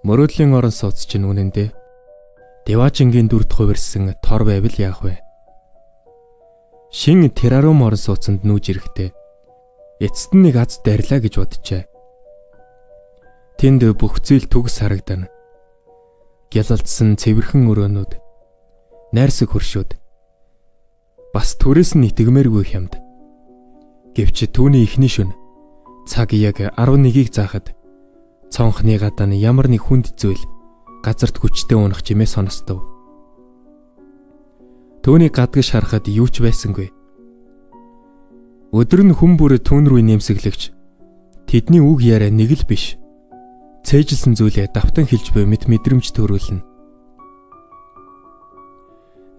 Мөрөөдлийн орон сууц чинь үнэндээ Деважингийн дүрд хувирсан тор байвал яах вэ? Шин Террарум орон сууцанд нүүж ирэхдээ эцэст нь нэг аз дайрлаа гэж боджээ. Тэнд бүх зүйл төгс харагдана. Гялалдсан цэвэрхэн өрөөнүүд, найрсаг хөршүүд, бас түрээс нь итгэмээргүй хямд. Гэвч түүний эхний шөнө цаг яг 11-ийг заахад цонхны гадаа ямар нэг хүнд зүйл газарт хүчтэй унах чимээ сонстов. Түүнийг гадагш харахад юу ч байсангүй. Өдөр нь хүн бүр түүн рүү нэмсэглэгч тэдний үг яриа нэг л биш. Цээжилсэн зүйлээ давтан хэлж буй мэдрэмж төрүүлнэ.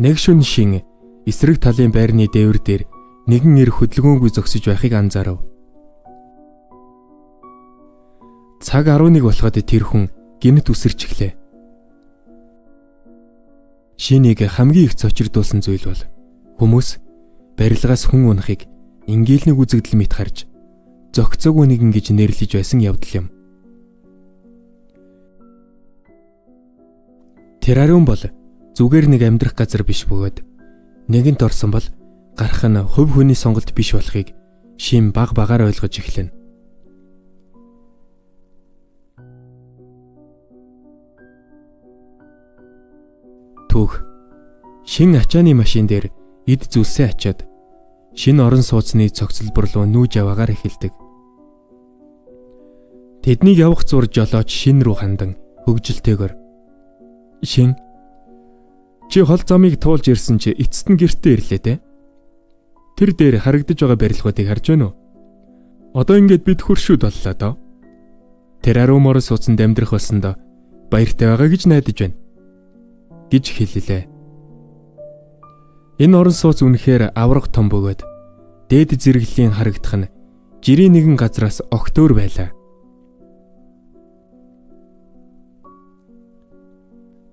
Нэг шөнө шин эсрэг талын байрны дээвэр дээр нэгэн эр хөдөлгөөнгүй зогсож байхыг анзаарав. Цаг 11 болоход тэр хүн гинэт үсэрч эхлэв. Шинийг хамгийн их цочирдуулсан зүйл бол хүмүүс барилгаас хүн унахыг инgiйлнийг үзэгдэл мэт харж зөгцөөгүй нэгэн гэж нэрлэж байсан явдал юм. Террарум бол зүгээр нэг амьдрах газар биш бөгөөд нэгэнт орсон бол гарах нь хувь хүний сонголт биш болохыг Шин баг багаар ойлгож эхлэнэ. Түүх Шин ачааны машин дээр эд зүйлсээ ачаад шинэ орон сууцны цогцлбор руу нүүж яваагаар эхэлдэг. Тэднийг явах зур жолооч Шин рүү хандан хөгжилтэйгээр Шин чи хол замыг туулж ирсэн чи эцэст нь гэртээ ирлээ те. Тэр дээр харагдаж байгаа барилгуудыг харж байна уу? Одоо ингээд бид хөршүүд боллоо доо. Террарум орон сууцнд амьдрах болсондоо баяртай байгаа гэж найдаж байна гэж хэллээ. Энэ орон сууц үнэхээр авраг том бөгөөд дээд зэрэглэлийн харагдах нь жирийн нэгэн газраас огтөөр байлаа.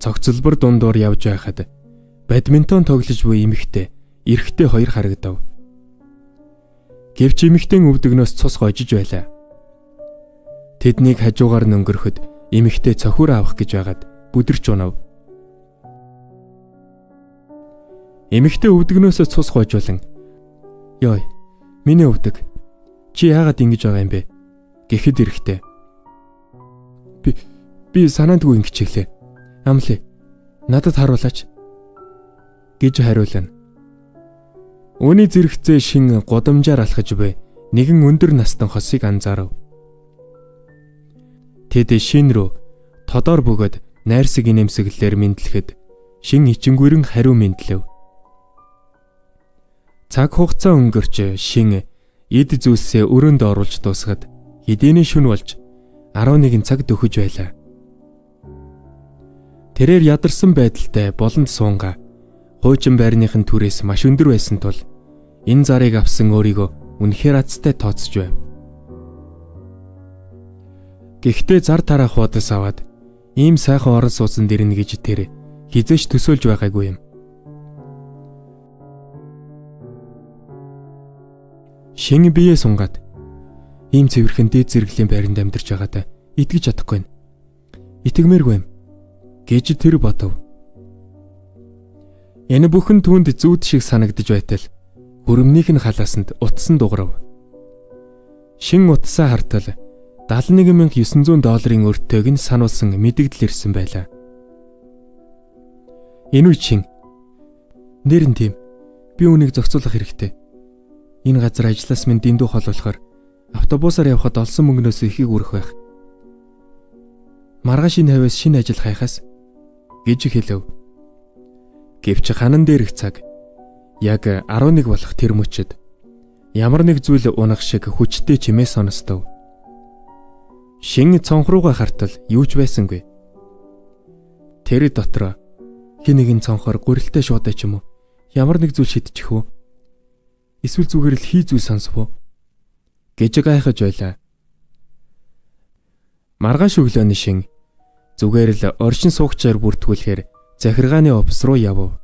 Цогцлбор дундуур явж байхад бадминтон тоглож буй эмэгтэй, эрэгтэй хоёр харагдав. Гэвч эмэгтэйн өвдөгнөөс цус гожиж байлаа. Тэднийг хажуугаар нь өнгөрөхөд эмэгтэй цохиур авах гэж байгаад бүдэрч унав. Эмэгтэй өвдөгнөөс цус гойжуулан "Ёй, миний өвдөг. Чи яагаад ингэж байгаа юм бэ?" гэхэд эрэгтэй Би санаандгүй ингэчихлээ. Амлаа. Надад харуулаач гэж хариулна. Үүний зэрэгцээ Шин гудамжаар алхаж буй нэгэн өндөр настан хосыг анзаарав. Тэд Шин рүү тодор бөгөөд найрсаг инэмсэглэлээр мэдлэхэд Шин ичингүрэн хариу мэдлэв. Цаг хугацаа өнгөрч Шин эд зүйлсээ өрөөнд оруулж дуусгаад хэдийний шөнө болж 11 цаг дөхөж байлаа. Тэрээр ядарсан байдалтай болонд суунгаа хуучин байрныхын түрээс маш өндөр байсан тул энэ зарыг авсан өөрийгөө үнэхээр азтай тооцож байв. Гэхдээ зар тараах удаас аваад ийм сайхан орон сууцанд ирнэ гэж тэр хизээч төсөөлж байгаагүй юм. Шин бие сунгаад ийм цэвэрхэн дээд зэрэглэлийн байранд амьдарч байгаадаа итгэж чадахгүй. Итгэмээргүй юм гэж тэр бодов. Энэ бүхэн түүнд зүүд шиг санагдж байтал хөрөмнийх нь халаасанд утсан дуграв. Шин утсаа хартал $71,900 өртөөг нь сануулсан мэдэгдэл ирсэн байлаа. Энэ үе Шин нэрэн тийм би үүнийг зохицуулах хэрэгтэй. Энэ газар ажлаас минь дэндүү хол болохоор автобусаар явхад олсон мөнгнөөс ихийг үрэх байх. Маргааш энэ хавьяас шинэ ажил хайхаас гэж хэлв. Гэвч ханан дээрх цаг яг 11 болох тэр мөчөд ямар нэг зүйл унах шиг хүчтэй чимээ сонстов. Шин цонх руугаа хартал юу ч байсангүй. Тэр дотор хин нэгэн цонхоор гурилтай шуудай ч юм уу ямар нэг зүйл шидчих үү? Эсвэл зүгээр л хий зүйл сонсов уу? гэж гайхаж байлаа. Маргааш өглөөний Шин зүгээр л оршин суугчаар бүртгүүлэхээр захиргааны офис руу явв.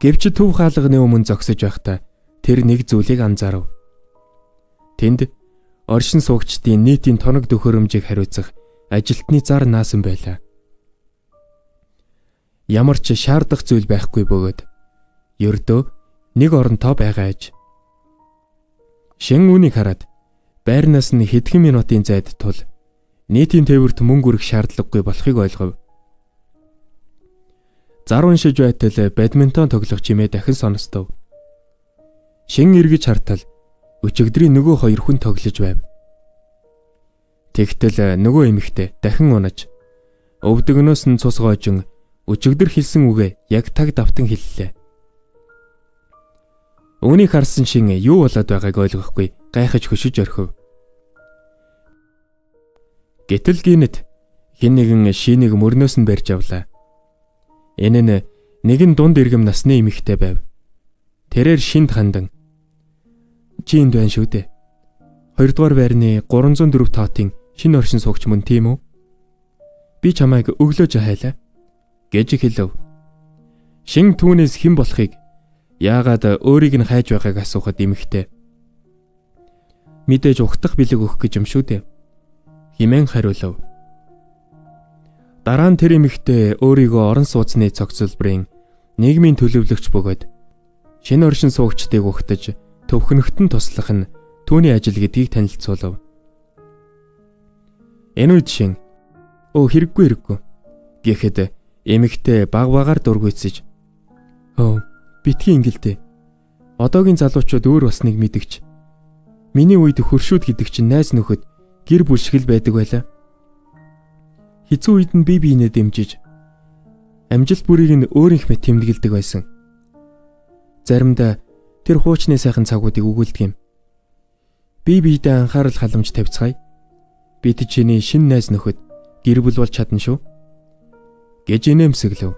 Гэвч төв хаалганы өмнө зогсож байхдаа тэр нэг зүйлийг анзаарав. Тэнд оршин суугчдын нийтийн тоног төхөөрөмжийг хариуцах ажилтны зар наасан байлаа. Ямар ч шаардах зүйл байхгүй бөгөөд ердөө нэг оронтой байгаа аж. Шин үүнийг хараад байрнаас нь хэдхэн минутын зайд тул нийтийн тээвэрт мөнгө өрөх шаардлагагүй болохыг ойлгов. Зар уншиж байтал бадминтон тоглох чимээ дахин сонстов. Шин эргэж хартал өчигдрийн нөгөө хоёр хүн тоглож байв. Тэгтэл нөгөө эмэгтэй дахин унаж өвдөгнөөс нь цус гоожин өчигдөр хэлсэн үгээ яг таг давтан хэллээ. Үүнийг харсан Шин юу болоод байгааг ойлгохгүй гайхаж хөшөж орхив. Гэтэл гинэт хэн нэгэн Шинийг мөрнөөс нь барьж авлаа. Энэ нь нэгэн дунд иргэм насны эмэгтэй байв. Тэрээр Шинд хандан "Чи энд байна шүү дээ. 2 дугаар байрны 304 тоотын шинэ оршин суугч мөн тийм үү? Би чамайг өглөөж хайлаа" гэж хэлв. Шин түүнээс хэн болохыг яагаад өөрийг нь хайж байгааг асуухад эмэгтэй "Мэдээж ухтах бэлэг өгөх гэж юм шүү дээ" хэмээн хариулв. Дараа нь тэр эмэгтэй өөрийгөө орон сууцны цогцлбарын нийгмийн төлөвлөгч бөгөөд шинэ оршин суугчдыг ухтаж төвхнөгтөн туслах нь түүний ажил гэдгийг танилцуулав. Энэ үед Шин "Хэрэггүй" гэхэд эмэгтэй багаар дургүйцэж "Битгий ингэлдэ. Одоогийн залуучууд өөр басныг мэдгч. Миний үед хөршүүд гэдэг чинь найз нөхөд гэр бүл шиг л байдаг байлаа. Хэцүү үед нь бие биенээ дэмжиж амжилт бүрийг нь өөрийнх мэт тэмдэглэдэг байсан. Заримдаа тэр хуучны сайхан цагуудыг өгүүлдэг юм. Бие биедээ анхаарал халамж тавьцгаая. Бид чиний шинэ найз нөхөд гэр бүл болж чадна шүү" гэж инээмсэглэв.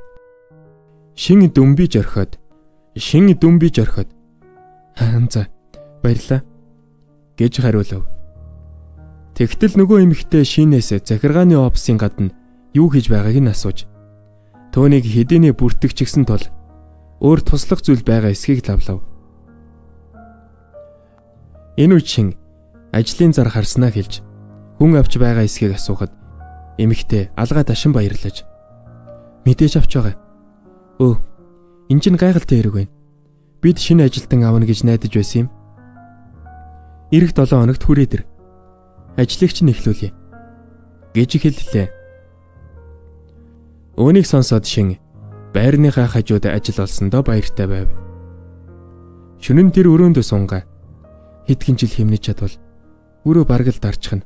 Шин дүмбиж орхиод "За, баярлаа" гэж хариулв. Тэгтэл нөгөө эмэгтэй Шинээс захиргааны офисын гадна юу хийж байгааг нь асууж түүнийг хэдийнэ бүртгэгчсэн тул өөр туслах зүйл байгаа эсхийг лавлав. Энэ үед Шин ажлын зар харснаа хэлж хүн авч байгаа эсхийг асуухад эмэгтэй алгаа дашин баярлаж "Мэдээж авч байгаа. Энэ чинь гайхалтай хэрэг байна. Бид шинэ ажилтан авна гэж найдаж байсан юм. Ирэх 7 хоногт хүрээд ир. Ажлыг чинь эхлүүлье" гэж хэллээ. Үүнийг сонсоод Шин байрныхаа хажууд ажил олсондоо баяртай байв. Шөнөн тэр өрөөндөө сунгаа хэдхэн жил хэмнэж чадвал өрөө бараг л дарчихна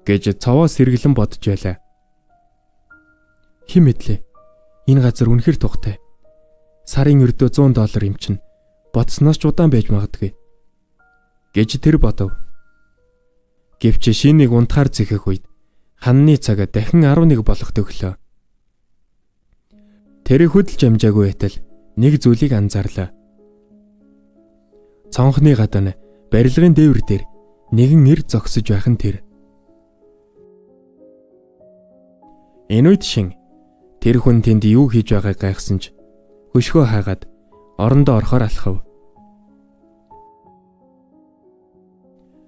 гэж цовоо сэргэлэн бодож байлаа. Хэн мэдлээ? Энэ газар үнэхэр тухтай. Сарын өрдөө $100 юм чинь бодсноос ч удаан байж магадгүй гэж тэр бодов. Гэвч Шинийг унтахаар зэхэх үед ханны цаг дахин 11 болох төглөө. Тэр хөдөлж амжаагүй байтал нэг зүйлийг анзаарлаа. Цонхны гадна барилгын дээвэр дээр нэгэн эр зогсож байх нь тэр. Энэ үед Шин тэр хүн тэнд юу хийж байгааг гайхсан ч хөшгөө хаагаад орондоо орохоор алхав.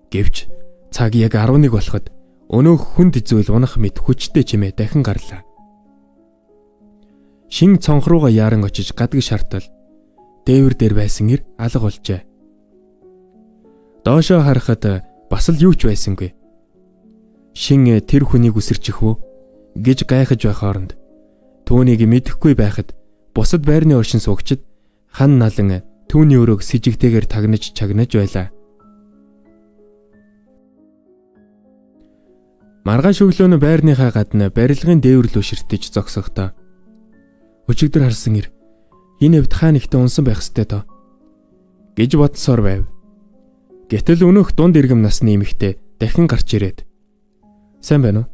Гэвч цаг яг 11 болоход өнөөх хүнд зүйл унах мэт хүчтэй чимээ дахин гарлаа. Шин цонх руугаа яаран очиж гадаг шартал дээвэр дээр байсан ир алга болжээ. Доошоо харахад бас л юу ч байсангүй. Шин тэр хүнийг үсэрчих вэ гэж гайхаж байх хооронд түүнийг мэдэхгүй байхад бусад байрны оршин суугчид хан налан түүний өрөөг сэжигтэйгээр тагнаж чагнаж байлаа. Маргааш өглөө нь байрныхаа гадна барилгын дээвэр лөө ширтэж зогсохдоо өчигдөр харсан ир энэ хэвд хаа нэгтээ унсан байх ёстой доо гэж бодсоор байв. Гэтэл өнөөх дунд иргэм насны эмэгтэй дахин гарч ирээд "Сайн байна уу?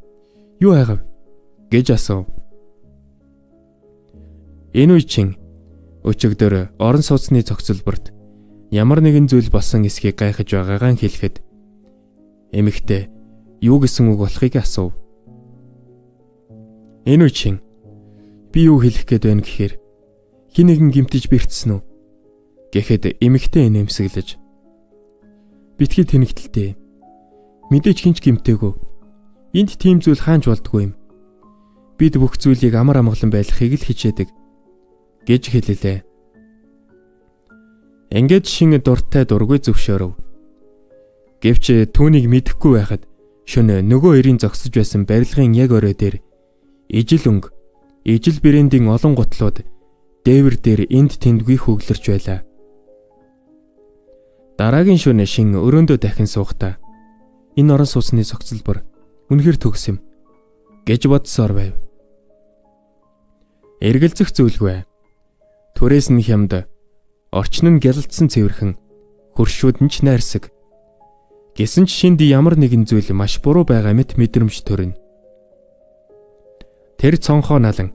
Юу хайгав?" гэж асуув. Энэ үед Шин өчигдөр орон сууцны цогцлборт ямар нэгэн зүйл болсон эсхийг гайхаж байгаагаа хэлэхэд эмэгтэй юу гэсэн үг болохыг асуув. Энэ үед Шин "Би юу хэлэх гээд байна гэхээр хин нэгэн гимтэж бэртсэн үү?" гэхэд эмэгтэй инээмсэглэж "Битгий тэнэгтэлтэй. Мэдээж хинч гимтээгүй. Энд тийм зүйл хаанч болдгүй юм. Бид бүх зүйлийг амар амгалан байлгахыг л хичээдэг гэж хэллээ. Ингээд шин дуртай дургүй зөвшөөрөв. Гэвч түүнийг мэдэхгүй байхад шөнө нөгөө эрийн зогсож байсан барилгын яг орой дээр ижил өнгө, ижил брэндийн олон гутлууд дээвэр дээр энд тэндгүй хөглөрч байлаа. Дараагийн шөнө шин өрөөндөө дахин суухдаа энэ орон сууцны зохицолбор үнэхэр төгс юм гэж бодсоор байв. Эргэлзэх зүйлгүй. Түрээс нь хямд, орчин нь гялалцсан цэвэрхэн, хөршүүд нь ч найрсаг. Гэсэн ч шинд ямар нэгэн зүйл маш буруу байгаа мэт мэдрэмж төрнө. Тэр цонхоо налан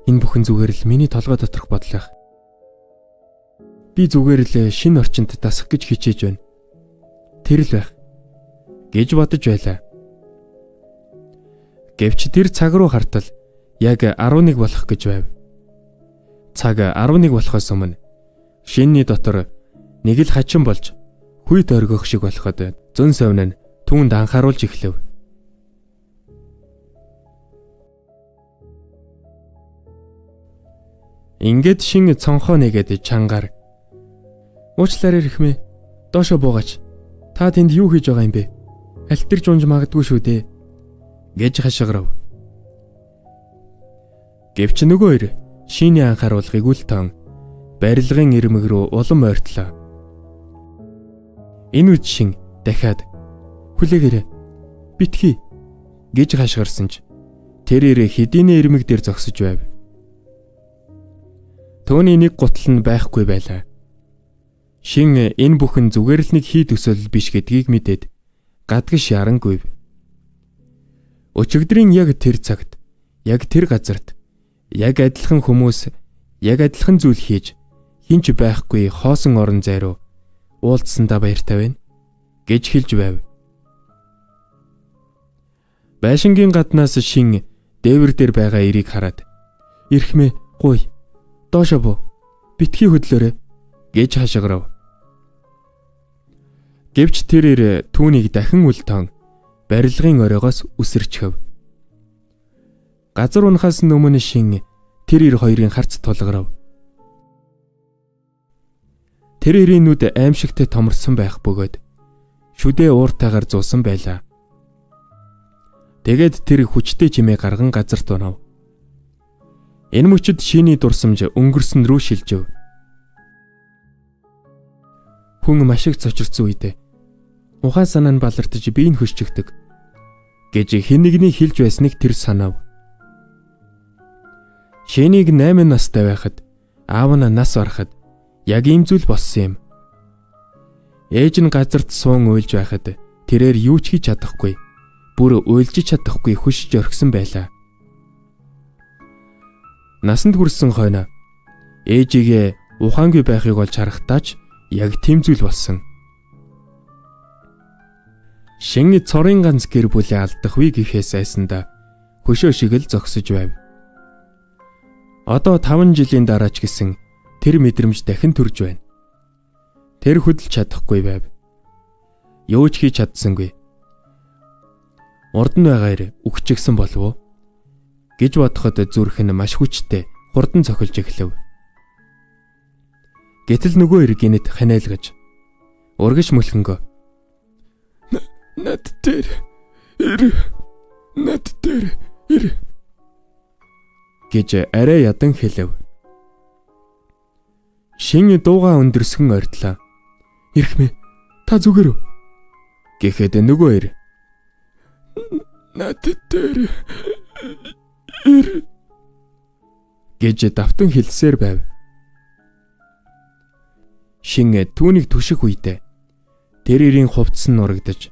энэ бүхэн зүгээр л миний толгой доторх бодлоо. Би зүгээр л шинэ орчинд дасах гэж хичээж байна. Тэр л байх гэж бодож байлаа. Гэвч тэр цаг руу хартал яг 11 болох гэж байв. Цаг 11 болохоос өмнө шинэний дотор нэг л хачин болж хүй дөргөх шиг болоход зөн совин нь түүнд анхааруулж эхлэв. Ингээд шин цонхоо нэгэд чангаар уучлаарай хэрхмээ. Доошо буугач. Та тэнд юу хийж байгаа юм бэ? Алтэрж унж магадгүй шүү дээ гэж хашгирав. Гэвч нөгөө хоёр шиний анхааруулгыг үл тоон барилгын ирмэг рүү улам ойртлоо. Энэ үед шин дахиад хүлээгээрэй битгий гэж хашгирсан ч тэрээр хэдийнэ ирмэг дээр зогсож байв. Төөний нэг гутал нь байхгүй байлаа. Шин энэ бүхэн зүгээр л нэг хий төсөөлөл биш гэдгийг мэдээд гадагш ярангүйв. Өчигдрийн яг тэр цагт, яг тэр газарт, яг адилхан хүмүүс, яг адилхан зүйл хийж, хинч байхгүй хоосон орон зай руу уулзсандаа баяртай байна гэж хэлж байв. Байшингийн гаднаас шин дээвэр дээр байгаа эрийг хараад "Ирхмээ, гуй. Доошо буу. Битгий хөдлөөрэй" гэж хашгирав. Гэвч тэрээр түүнийг дахин үл тоон барилгын оройгоос үсэрчхэв. Газар унахаас өмнө шин тэр ир хоёрын харц тулгарав. Тэр ирийн нүд аимшигтай томорсон байх бөгөөд шүдээ ууртайгаар зуусан байлаа. Тэгээд тэр хүчтэй чимээ гарган газарт унав. Энэ мөчөд шиний дурсамж өнгөрсөн рүү шилжив. Хүн маш их цочирсан үедээ ухаан санаа нь балартаж биеийг хөшчихдөг гэж хэн нэгний хэлж байсныг тэр санав. Шинийг 8 настай байхад аав нь нас барахад яг ийм зүйл болсон юм. Ээж нь газарт суун уйлж байхад тэрээр юу ч хийж чадахгүй, бүр уйлж чадахгүй хөшиж орхисон байлаа. Насанд хүрсэн хойно ээжигээ ухаангүй байхыг олж харахтаач яг тийм зүйл болсон. Шин цорын ганц гэр бүлээ алдах үе гэхээс айсандаа хөшөө шиг л зогсож байв. Одоо 5 жилийн дараа ч гэсэн тэр мэдрэмж дахин төрж байна. Тэр хөдөлж чадахгүй байв. Юу ч хийж чадсангүй. Урд нь байгаа ир үхчихсэн болов уу гэж бодоход зүрх нь маш хүчтэй хурдан цохилж эхлэв. Гэтэл нөгөө ир гинэт ханиалгаж урагш мөлхөнгөө над дээр ир гэж арай ядан хэлэв. Шин дууга өндөрсгөн ойртлоо. "Ирхмээ, та зүгээр үү?" гэхэд нөгөө ир "Над дээр ир" гэж давтан хэлсээр байв. Шин түүнийг түших үедээ тэр ирийн хувцас нь урагдаж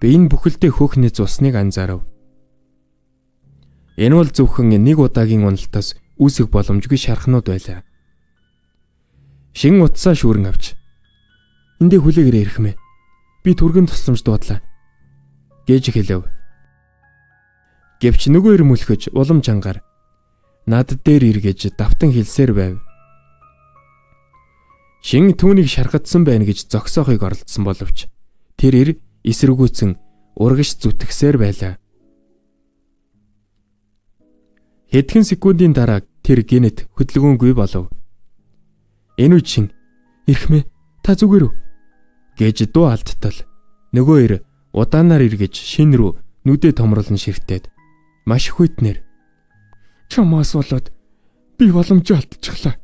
би энэ бүхэлдээ хөөхнөц усныг анзаарав. Энэ бол зөвхөн нэг удаагийн уналтаас үүсэх боломжгүй шархнууд байлаа. Шин утсаа шүүрэн авч "Эндээ хүлээгээрэй ирхмээ. Би түргэн тусламж дуудлаа" гэж хэлэв. Гэвч нөгөө ир мөлхөж улам чангаар "Над дээр ир" гэж давтан хэлсээр байв. Шин түүнийг шархатсан байна гэж зогсоохыг оролдсон боловч тэр ир эсэргүүцэн урагш зүтгэсээр байлаа. Хэдхэн секундын дараа тэр гинэт хөдөлгөөнгүй болов. Энэ үед шин "Ирхмээ, та зүгээр үү?" гэж дуу алдтал нөгөө ир удаанаар эргэж шин рүү нүдээ томруулан ширтээд маш их хүйтнэр "Чамаас болоод би боломжоо алдчихлаа"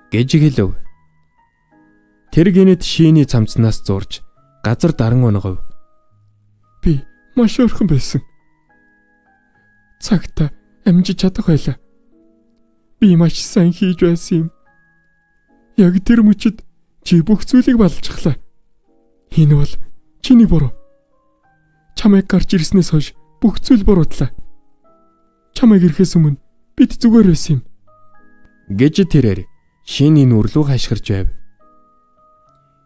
гэж хэлв. Тэр гинэт шиний цамцнаас зурж газар даран унгав. "Би маш ойрхон байсан. Цагта амжиж чадах байлаа. Би маш сайн хийж байсан юм. Яг тэр мөчөд чи бүх зүйлийг балжглаа. Энэ бол чиний буруу. Чамайг гарч ирснээс хойш бүх зүйл буруудлаа. Чамайг ирэхээс өмнө бид зүгээр байсан юм" гэж тэрээр шиний нүрлүү хашгирч байв.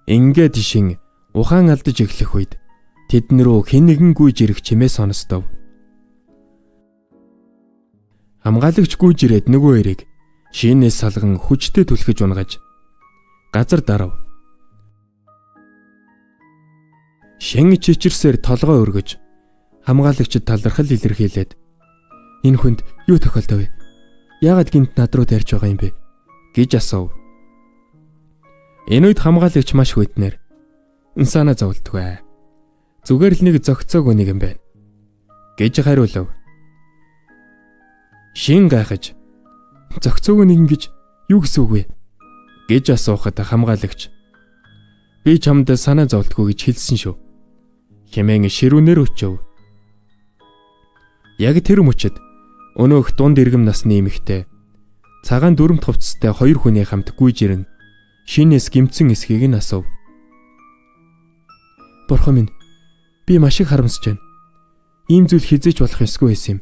Ингээд шин ухаан алдаж эхлэх үед тэдэн рүү хэн нэгэн гүйж ирэх чимээ сонстов. Хамгаалагч гүйж ирээд нөгөө эрийг шинээс салган хүчтэй түлхэж унгаж газар дарав. Шин чичирсээр толгой өргөж хамгаалагчид талархал илэрхийлээд "Энэ хүнд юу тохиолдов вэ? Яагаад гинт над руу тарьж байгаа юм бэ?" гэж асуув. Энэ үед хамгаалагч маш хүйтнэр "Санаа зовлтгүй. Зүгээр л нэг зөгцөөг нэг юм байна" гэж хариулв. Шин гайхаж "Зөгцөөг нэг гэж юу гэсэн үг вэ?" гэж асуухад хамгаалагч "Би чамд санаа зовлтгүй гэж хэлсэн шүү" хэмээн ширүүнээр өчөв. Яг тэр мөчөд өнөөх дунд иргэм насны эмэгтэй цагаан дүрмт хувцастай хоёр хүний хамт гүйж ирэн шинээс гимцэн эсхийг нь асуув. "Бурхан минь, би маш их харамсаж байна. Ийм зүйл хизээч болох ёсгүй байсан юм"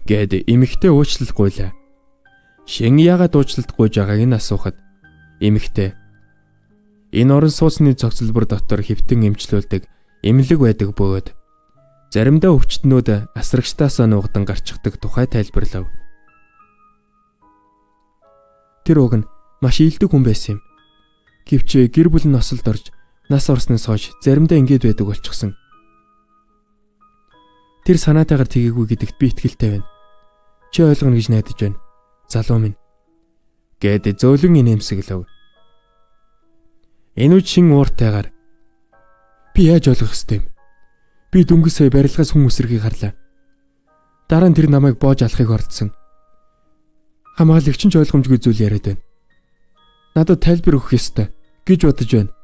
гэд эмэгтэй уучлалт гуйлаа. Шин яагаад уучлалт гуйж байгааг нь асуухад эмэгтэй "Энэ орон сууцны цогцлбор дотор хэвтэн эмчлүүлдэг эмнэлэг байдаг бөгөөд заримдаа өвчтнүүд асрагчтаасаа нуугдан гарчихдаг тухай тайлбарлав. Тэр уг нь маш ийдэг хүн байсан юм. Гэвч гэр бүл нь осолд орж нас орсноос хойш заримдаа ингэж байдаг болчихсон. Тэр санаатайгаар тгээгүй гэдэгт би итгэлтэй байна. Чи ойлгоно гэж найдаж байна. Залуу минь" гэд зөөлөн инээмсэглэв. Энэ үед шин ууртайгаар "Би яаж ойлгох ёстой юм? Би дөнгөс сая барилгаас хүн үсрэхийг харлаа. Дараа нь тэр намайг боож алахыг оролдсон. Хамгаалагч нь ч ойлгомжгүй зүйл яриад байна. Надад тайлбар өгөх ёстой гэж бодож байна.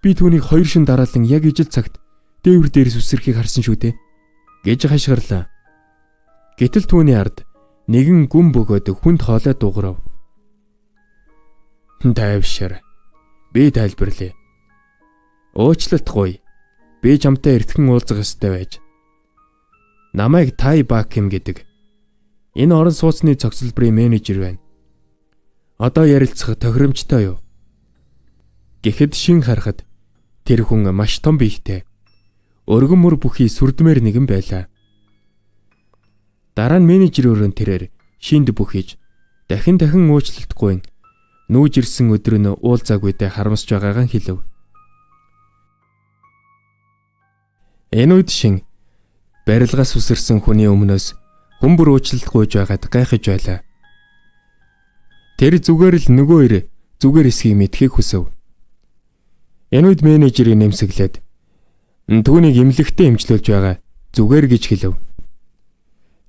Би түүнийг 2 шин дараалан яг ижил цагт дээвэр дээрээс үсрэхийг харсан шүү дээ" гэж хашгирлаа. Гэтэл түүний ард нэгэн гүн бөгөөд хүнд хоолой дуурав. "Тайвшир. Би тайлбарлая. Уучлалтгүй. Би чамтай эртхэн уулзах ёстой байж. Намайг Тай Баким гэдэг. Энэ орон сууцны цогцлборын менежер байна. Одоо ярилцах тохиромжтой юу?" Гэхэд шин харахад тэр хүн маш том биетэй. Өргөн мөр бүхий сүрдмээр нэгэн байлаа. Дараа нь менежер өрөөнд тэрээр шинд бүхийж дахин уучлалтгүй нүүж ирсэн өдөр нь уулзаагүйдээ харамсж байгаагаа хэлв. Энэ үед шин барилгаас үсэрсэн хүний өмнөөс хүмбэр уучлалт гуйж байгаад гайхаж байлаа. Тэр зүгээр л нөгөө ир зүгээр эсхийг мэдхийг хүсв. Энэ үед менежерийг нэмсэглээд түүнийг эмнэлэгтээ эмчлүүлж байгаа зүгээр гэж хэлв.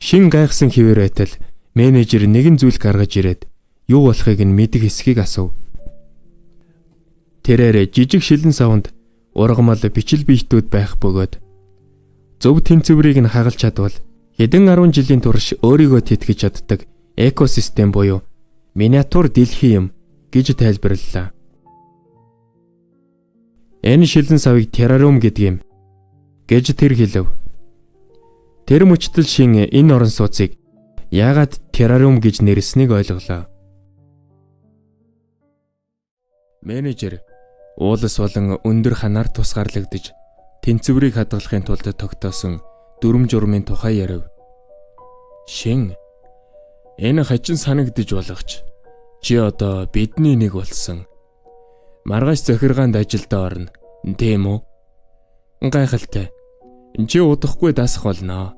Шин гайхсан хിവэр байтал менежер нэгэн зүйл гаргаж ирээд юу болохыг нь мэдэх эсхийг асуув. Тэрээр жижиг шилэн савнд ургамал бичил биетүүд байх бөгөөд зөв тэнцвэрийг нь хагалж чадвал хэдэн 10 жилийн турш өөрийгөө тэтгэж чаддаг экосистем буюу миниатюр дэлхий юм гэж тайлбарлалаа. Энэ шилэн савыг террариум гэдэг юм гэж тэр хэлв. Тэр мөчтөл шин энэ орон сууцыг яагаад террариум гэж нэрснийг ойлголоо. Менежер уулас болон өндөр ханаар тусгаарлагдж тэнцвэрийг хадгалахын тулд тогтоосон дүрм журмын тухай ярив. Шин энэ хачин санагдж болгоч. Чи одоо бидний нэг болсон. Маргааш захиргаанд ажилдаа орно. Тийм үү? Гайхалтай. Чи удахгүй дасах болно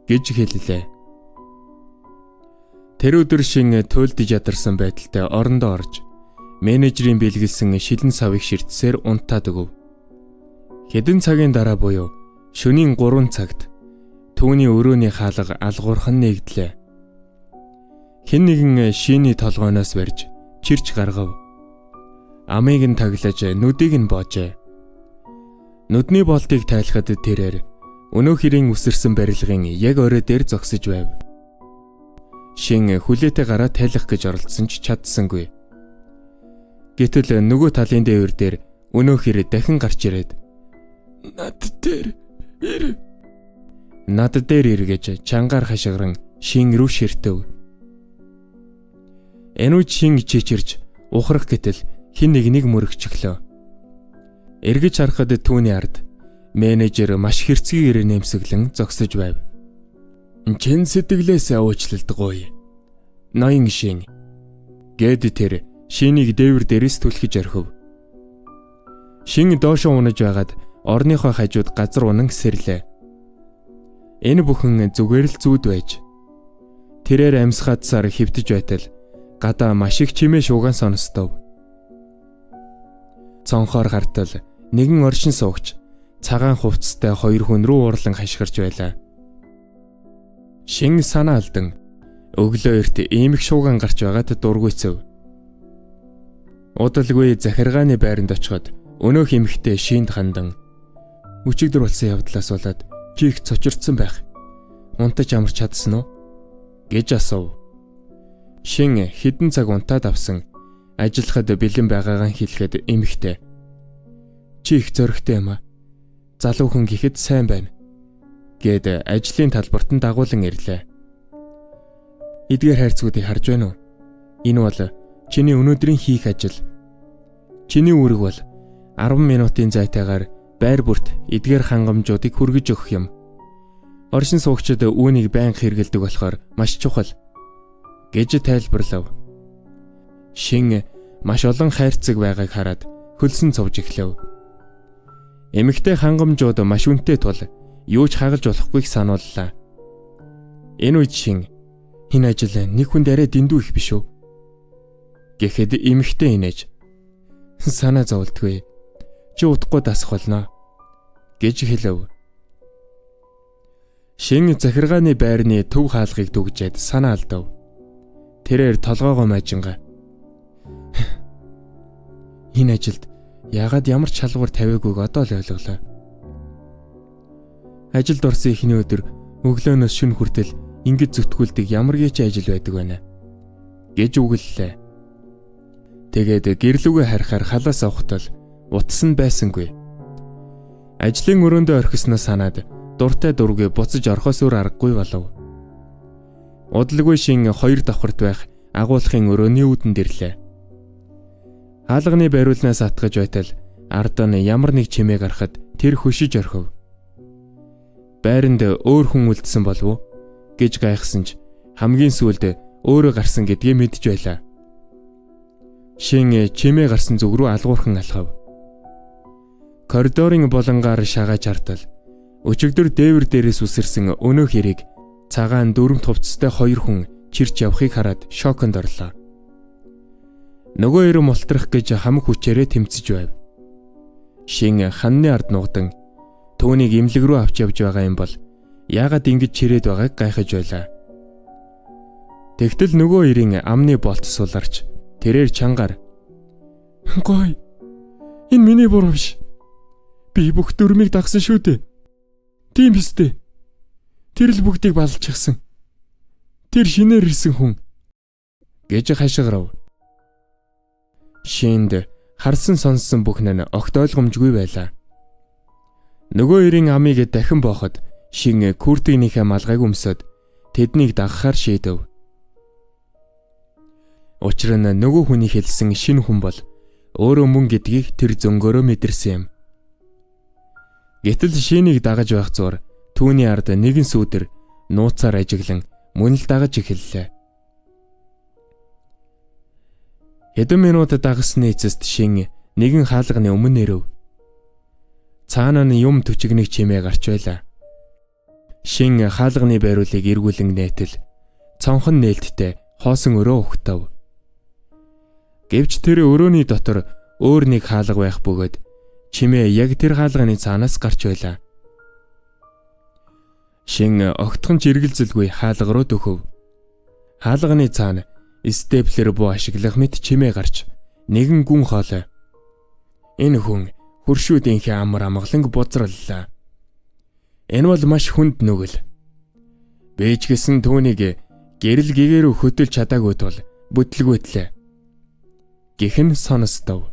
гэж хэллээ. Тэр өдөр Шин туйлдж ядарсан байдалтай орондоо орж менежерийн бэлгэлсэн шилэн савыг ширтсээр унтаад өгөв. Хэдэн цагийн дараа буюу шөнийн 3 цагт түүний өрөөний хаалга алгуурхан нэгдлээ. Хэн нэгэн Шиний толгойноос барьж чирч гаргав. Амийг нь таглаж нүдийг нь боожээ. Нүдний болтыг тайлахад тэрээр өнөө хэрийн үсэрсэн барилгын яг орой дээр зогсож байв. Шин хүлээтэй гараа тайлах гэж оролдсон ч чадсангүй. Гэтэл нөгөө талын дээвэр дээр өнөө хэр дахин гарч ирээд над дээр ир гэж чангаар хашгиран Шин рүү ширтэв. Энүүч Шин чичирч ухрах гэтэл хин нэг мөрөгчлөө. Эргэж харахад түүний ард менежер маш хэрцгийгээр нэмсэглэн зогсож байв. Чин сэтгэлээс уучлалдаггүй. Ноён Шин гэд тэр Шинийг дээвэр дээрээс түлхэж орхив. Шин доошоо унаж байгаад орныхоо хажууд газар унан сэрлээ. Энэ бүхэн зүгээр л зүуд байж. Тэрээр амьсгаадсаар хөвтөж байтал гадаа маш их чимээ шууган сонстов. Цонхоор хартал нэгэн оршин суугч цагаан хувцастай 2 хүн рүү уурлан хашгирч байлаа. Шин санаа алдан өглөө эрт ийм их шууган гарч байгаад дургүйцэв. Удалгүй захиргааны байранд очиход өнөөх эмэгтэй Шинд хандан өчигдөр болсон явдлаас болоод чи их цочирдсан байх. Унтаж амарч чадсан уу гэж асуув. Шин хэдэн цаг унтаад авсан ажиллахад бэлэн байгаагаа хэлэхэд эмэгтэй чи их зөрөгтэй юм а. Залуу хүн гэхэд сайн байна гэд ажлын талбарт нь дагуулan ирлээ. Эдгээр хайрцгуудыг харж байна уу? Энэ бол чиний өнөөдрийн хийх ажил. Чиний үүрэг бол 10 минутын зайтайгаар байр бүрт эдгээр хангамжуудыг хүргэж өгөх юм. Оршин суугчид үүнийг байнга хэрэгэлдэг болохоор маш чухал гэж тайлбарлав. Шин маш олон хайрцаг байгааг хараад хөлсөн цовж эхлэв. Эмэгтэй хангамжууд маш үнэтэй тул юу ч хагалж болохгүйг санууллаа. Энэ үед Шин энэ ажил нэг хүнд арай дэндүү их биш үү? Гэхэд эмэгтэй инээж санаа зовлтгүй. Чи удахгүй дасах болно гэж хэлв. Шин захиргааны байрны төв хаалгыг дүгжээд санаа алдав. Тэрээр толгоогоо майжингаа. Энэ ажилд яагаад ямар ч шалгуур тавиагүйг одоо л ойлголоо. Ажилд орсон эхний өдөр өглөөнөөс шөнө хүртэл ингэж зүтгүүлдэг ямар ч ажил байдаг байна гэж үгэллээ. Тэгээд гэрлүүгээ харахаар халаас авахтал утас нь байсангүй. Ажлын өрөөндөө орхисноо санаад дуртай дургүй буцаж орхоос өөр аргагүй болов. Удалгүй Шин 2 давхарт байх агуулгын өрөөний үүдэнд ирлээ. Хаалганы бариулнаас атгаж байтал ард нь ямар нэг чимээ гарахад тэр хөшиж орхив. Байранд өөр хүн үлдсэн болов уу гэж гайхсан ч хамгийн сүүлд өөрөө гарсан гэдгийг мэдж байлаа. Шин чимээ гарсан зүг рүү алгуурхан алхав. Коридорын болонгаар шагааж хартал өчигдөр дээвэр дээрээс үсэрсэн өнөө хэрийг цагаан дөрөв хувцастай 2 хүн чирч явахыг хараад шоконд орлоо. Нөгөө эрэ мултрах гэж хамаг хүчээрээ тэмцэж байв. Шин ханны ард нугдан түүнийг имлэг рүү авч явж байгаа юм бол яагаад ингэж чирээд байгааг гайхаж байлаа. Тэгтэл нөгөө эрийн амны болт суларч тэрээр чангаар "Гой. Энэ миний буруу биш. Би бүх дүрмийг дагсан шүү дээ. Тийм биз дээ. Тэр л бүгдийг балалчихсан. Тэр шинээр ирсэн хүн" гэж хашгирав. Шинд харсан сонссон бүхэн нь огт ойлгомжгүй байлаа. Нөгөө эрийн амийг дахин бооход Шин күртгийнхээ малгайг өмсөд тэднийг дагахаар шийдэв. Учир нь нөгөө хүний хэлсэн шинэ хүн бол өөрөө мөн гэдгийг тэр зөнгөөрөө мэдэрсэн юм. Гэтэл Шинийг дагаж байх зур түүний ард нэгэн сүүдэр нууцаар ажиглан мөн л дагаж эхэллээ. Хэдэн минут дагасны эцэст Шин нэгэн хаалганы өмнө ирэв. Цаана нь юм төчигнэг чимээ гарч байлаа. Шин хаалганы байруулыг эргүүлэн нээтэл цонхон нээлттэй хоосон өрөө өгтөв. Гэвч тэр өрөөний дотор өөр нэг хаалга байх бөгөөд чимээ яг тэр хаалганы цаанаас гарч байлаа. Шин огтхон ч эргэлзэлгүй хаалга руу дөхөв. Хаалганы цаана степлер буу ашиглах мэт чимээ гарч нэгэн гүн хоолой. Энэ хүн хөршүүдийнхээ амар амгаланг бузраллаа. Энэ бол маш хүнд нүгэл. Бэж гисэн түүнийг гэрэл гэгээрөө хөтөлж чадаагүй тул бүтлгүйтлээ. Гихэн сонстов.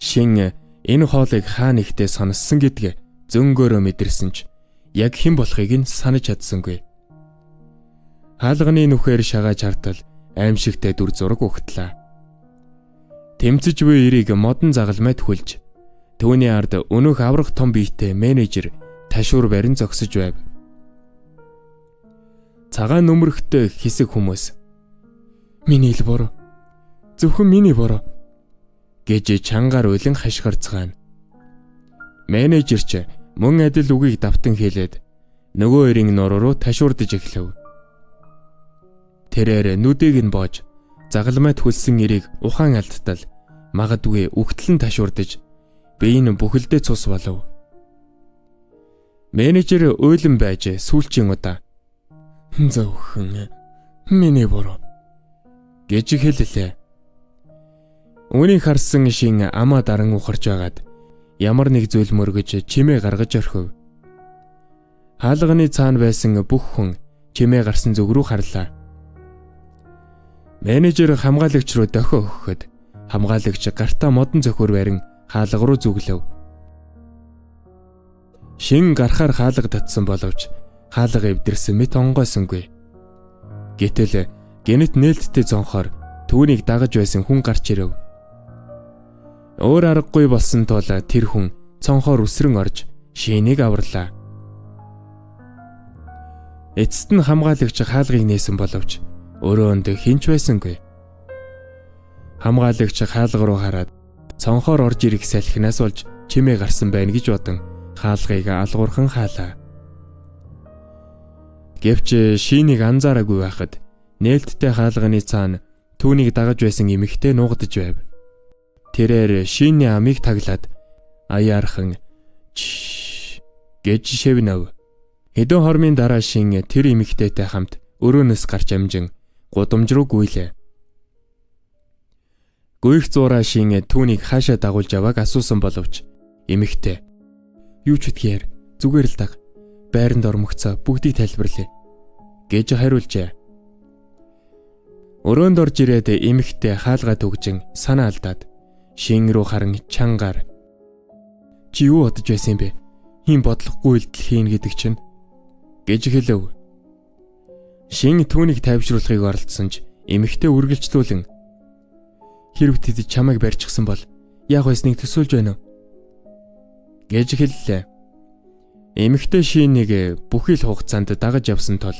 Шин энэ хоолыг хаана ихтэй сонссон гэдгээ зөнгөөрөө мэдэрсэн ч яг хэн болохыг нь санаж чадсангүй. Хаалганы нүхээр шагааж хартал аимшигтай дүр зураг өгтлээ. Тэмцэж буй эрийг модон загалмайд хүлж түүний ард өнөөх аврах том биетэй менежер ташуур барин зогсож байв. Цагаан нөмрөхтэй хэсэг хүмүүс "Миний ил бороо. Зөвхөн миний бороо" гэж чангаар уйлан хашгирцгаана. Менежер ч мөн адил үгийг давтан хэлээд нөгөө эрийн нур руу ташуурдаж эхлэв. Тэрээр нүдийг нь боож загалмайд хүлсэн эрийг ухаан алдтал магадгүй үхтлэн ташуурдаж бие нь бүхэлдээ цус болов. Менежер уйлан байж сүүлчийн удаа "Зөвхөн миний бороо" гэж хэллээ. Үүнийг харсан Шин амаа даран ухарч байгаад ямар нэг зүйл мөргөж чимээ гаргаж орхив. Хаалганы цаана байсан бүх хүн чимээ гарсан зүг рүү харлаа. Менежер хамгаалагч руу дохио өгөхөд хамгаалагч гартаа модон зөхөр барин хаалга руу зүглэв. Шин гарахаар хаалга татсан боловч хаалга эвдэрсэн мэт онгойсонгүй. Гэтэл гэнэт нээлттэй зонхоор түүнийг дагаж байсан хүн гарч ирэв. Өөр аргагүй болсон тул тэр хүн цонхоор үсрэн орж Шинийг аварлаа. Эцэст нь хамгаалагч хаалгыг нээсэн боловч өрөөнд хинч байсангүй. Хамгаалагч хаалга руу хараад цонхоор орж ирэх салхинаас болж чимээ гарсан байна гэж бодон хаалгыг алгуурхан хаалаа. Гэвч Шинийг анзаараагүй байхад нээлттэй хаалганы цаана түүнийг дагаж байсан эмэгтэй нуугдаж байв. Тэрээр Шиний амийг таглаад аяархан гэж шивнэв. Хэдэн хормын дараа Шин тэр эмэгтэйтэй хамт өрөөнөөс гарч амжин гудамж руу гүйлээ. Гүйх зураа Шин түүнийг хаашаа дагуулж явааг асуусан боловч эмэгтэй "Юу ч үтгээр зүгээр л даг. Байранд ормогцоо бүгдийг тайлбарлая" гэж хариулжээ. Өрөөнд орж ирээд эмэгтэй хаалгаа төгжин санаа алдаад Шин рүү харан чангаар "Чи юу бодож байсан юм бэ? Хин бодлохгүй үйлдэл хийн гэдэг чинь" гэж хэлв. Шин түүнийг тайвшруулахыг оролдсон ч эмэгтэй үргэлжлүүлэн "Хэрв тэд чамайг барьчихсан бол яг байсныг төсөөлж байна уу?" гэж хэллээ. Эмэгтэй Шинийг бүхий л хугацаанд дагаж явсан тул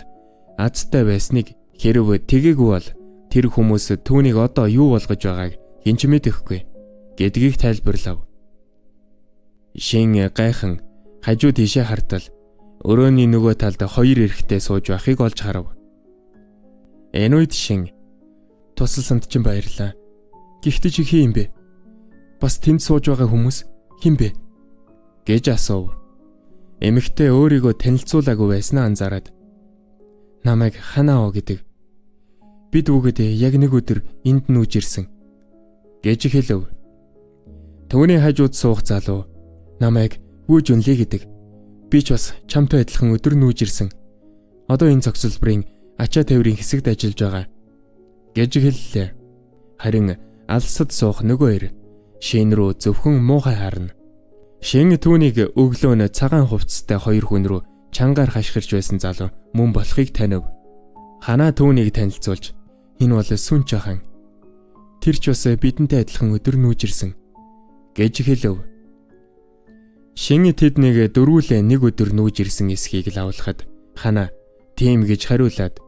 азтай байсныг хэрв тэгээгүй бол тэр хүмүүс түүнийг одоо юу болгож байгааг хэн ч мэдэхгүй гэдгийг тайлбарлав. Шин гайхан хажуу тийшээ хартал өрөөний нөгөө талд хоёр эрэгтэй сууж байхыг олж харав. Энэ үед Шин "Тусалсанд чинь баярлаа. Гэхдээ чи хин юм бэ? Бас тэнд сууж байгаа хүмүүс хин бэ?" гэж асуув. Эмэгтэй өөрийгөө танилцуулаагүй байснаа анзаараад "Намайг Ханао гэдэг. Бид бүгд яг нэг өдөр энд нүүж ирсэн" гэж хэлв. Түүний хажууд суух залуу "Намайг Вүү Жүнли гэдэг. Би ч бас чамтай адилхан өдөр нүүж ирсэн. Одоо энэ цогцлбарын ачаа тээврийн хэсэгт ажиллаж байгаа" гэж хэллээ. Харин алсад суух нөгөө эр Шин рүү зөвхөн муухай харна. Шин түүнийг өглөөнө цагаан хувцастай хоёр хүн рүү чангаар хашгирч байсан залуу мөн болохыг танив. Ханаа түүнийг танилцуулж "Энэ бол Сүн Чахан. Тэр ч бас бидэнтэй адилхан өдөр нүүж ирсэн" гэж хэлв. Шин тэднийг дөрвүүлээ нэг өдөр нүүж ирсэн эсхийг лавлахад Ханаа "Тийм" гэж хариулаад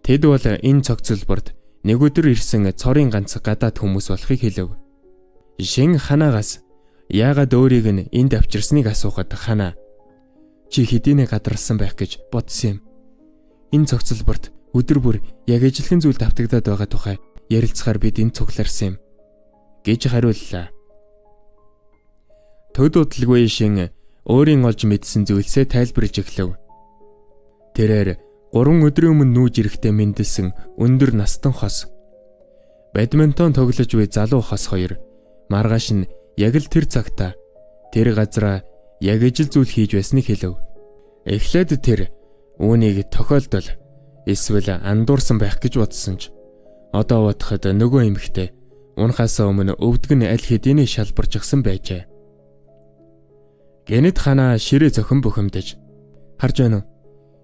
тэд бол энэ цогцлборд нэг өдөр ирсэн цорын ганц гадаад хүмүүс болохыг хэлв. Шин Ханаагаас Яагаад өөрийг нь энд авчирсныг асуухад хана чи хэдийнэ гадарсан байх гэж бодсон юм. Энэ цогцлборт өдөр бүр яг ижилхэн зүйл давтагдаад байгаа тухай ярилцахаар бид энд цугларсан юм гэж хариуллаа. Төд удалгүй шин өөрийн олж мэдсэн зүйлсээ тайлбарлаж эхлэв. Тэрээр 3 өдрийн өмнө нүүж ирэхдээ мэндэлсэн өндөр настан хос, бадминтон тоглож буй залуу хос хоёр маргааш нь яг л тэр цагта тэр газараа яг ижил зүйл хийж байсныг хэлв. Эхлээд тэр үүнийг тохиолдол эсвэл андуурсан байх гэж бодсон ч одоо бодоход нөгөө эмэгтэй унахаас өмнө өвдөг нь аль хэдийн шалбарч гсэн байжээ. Гэнэт ханаа ширээ зохин бухимдаж харж байна уу?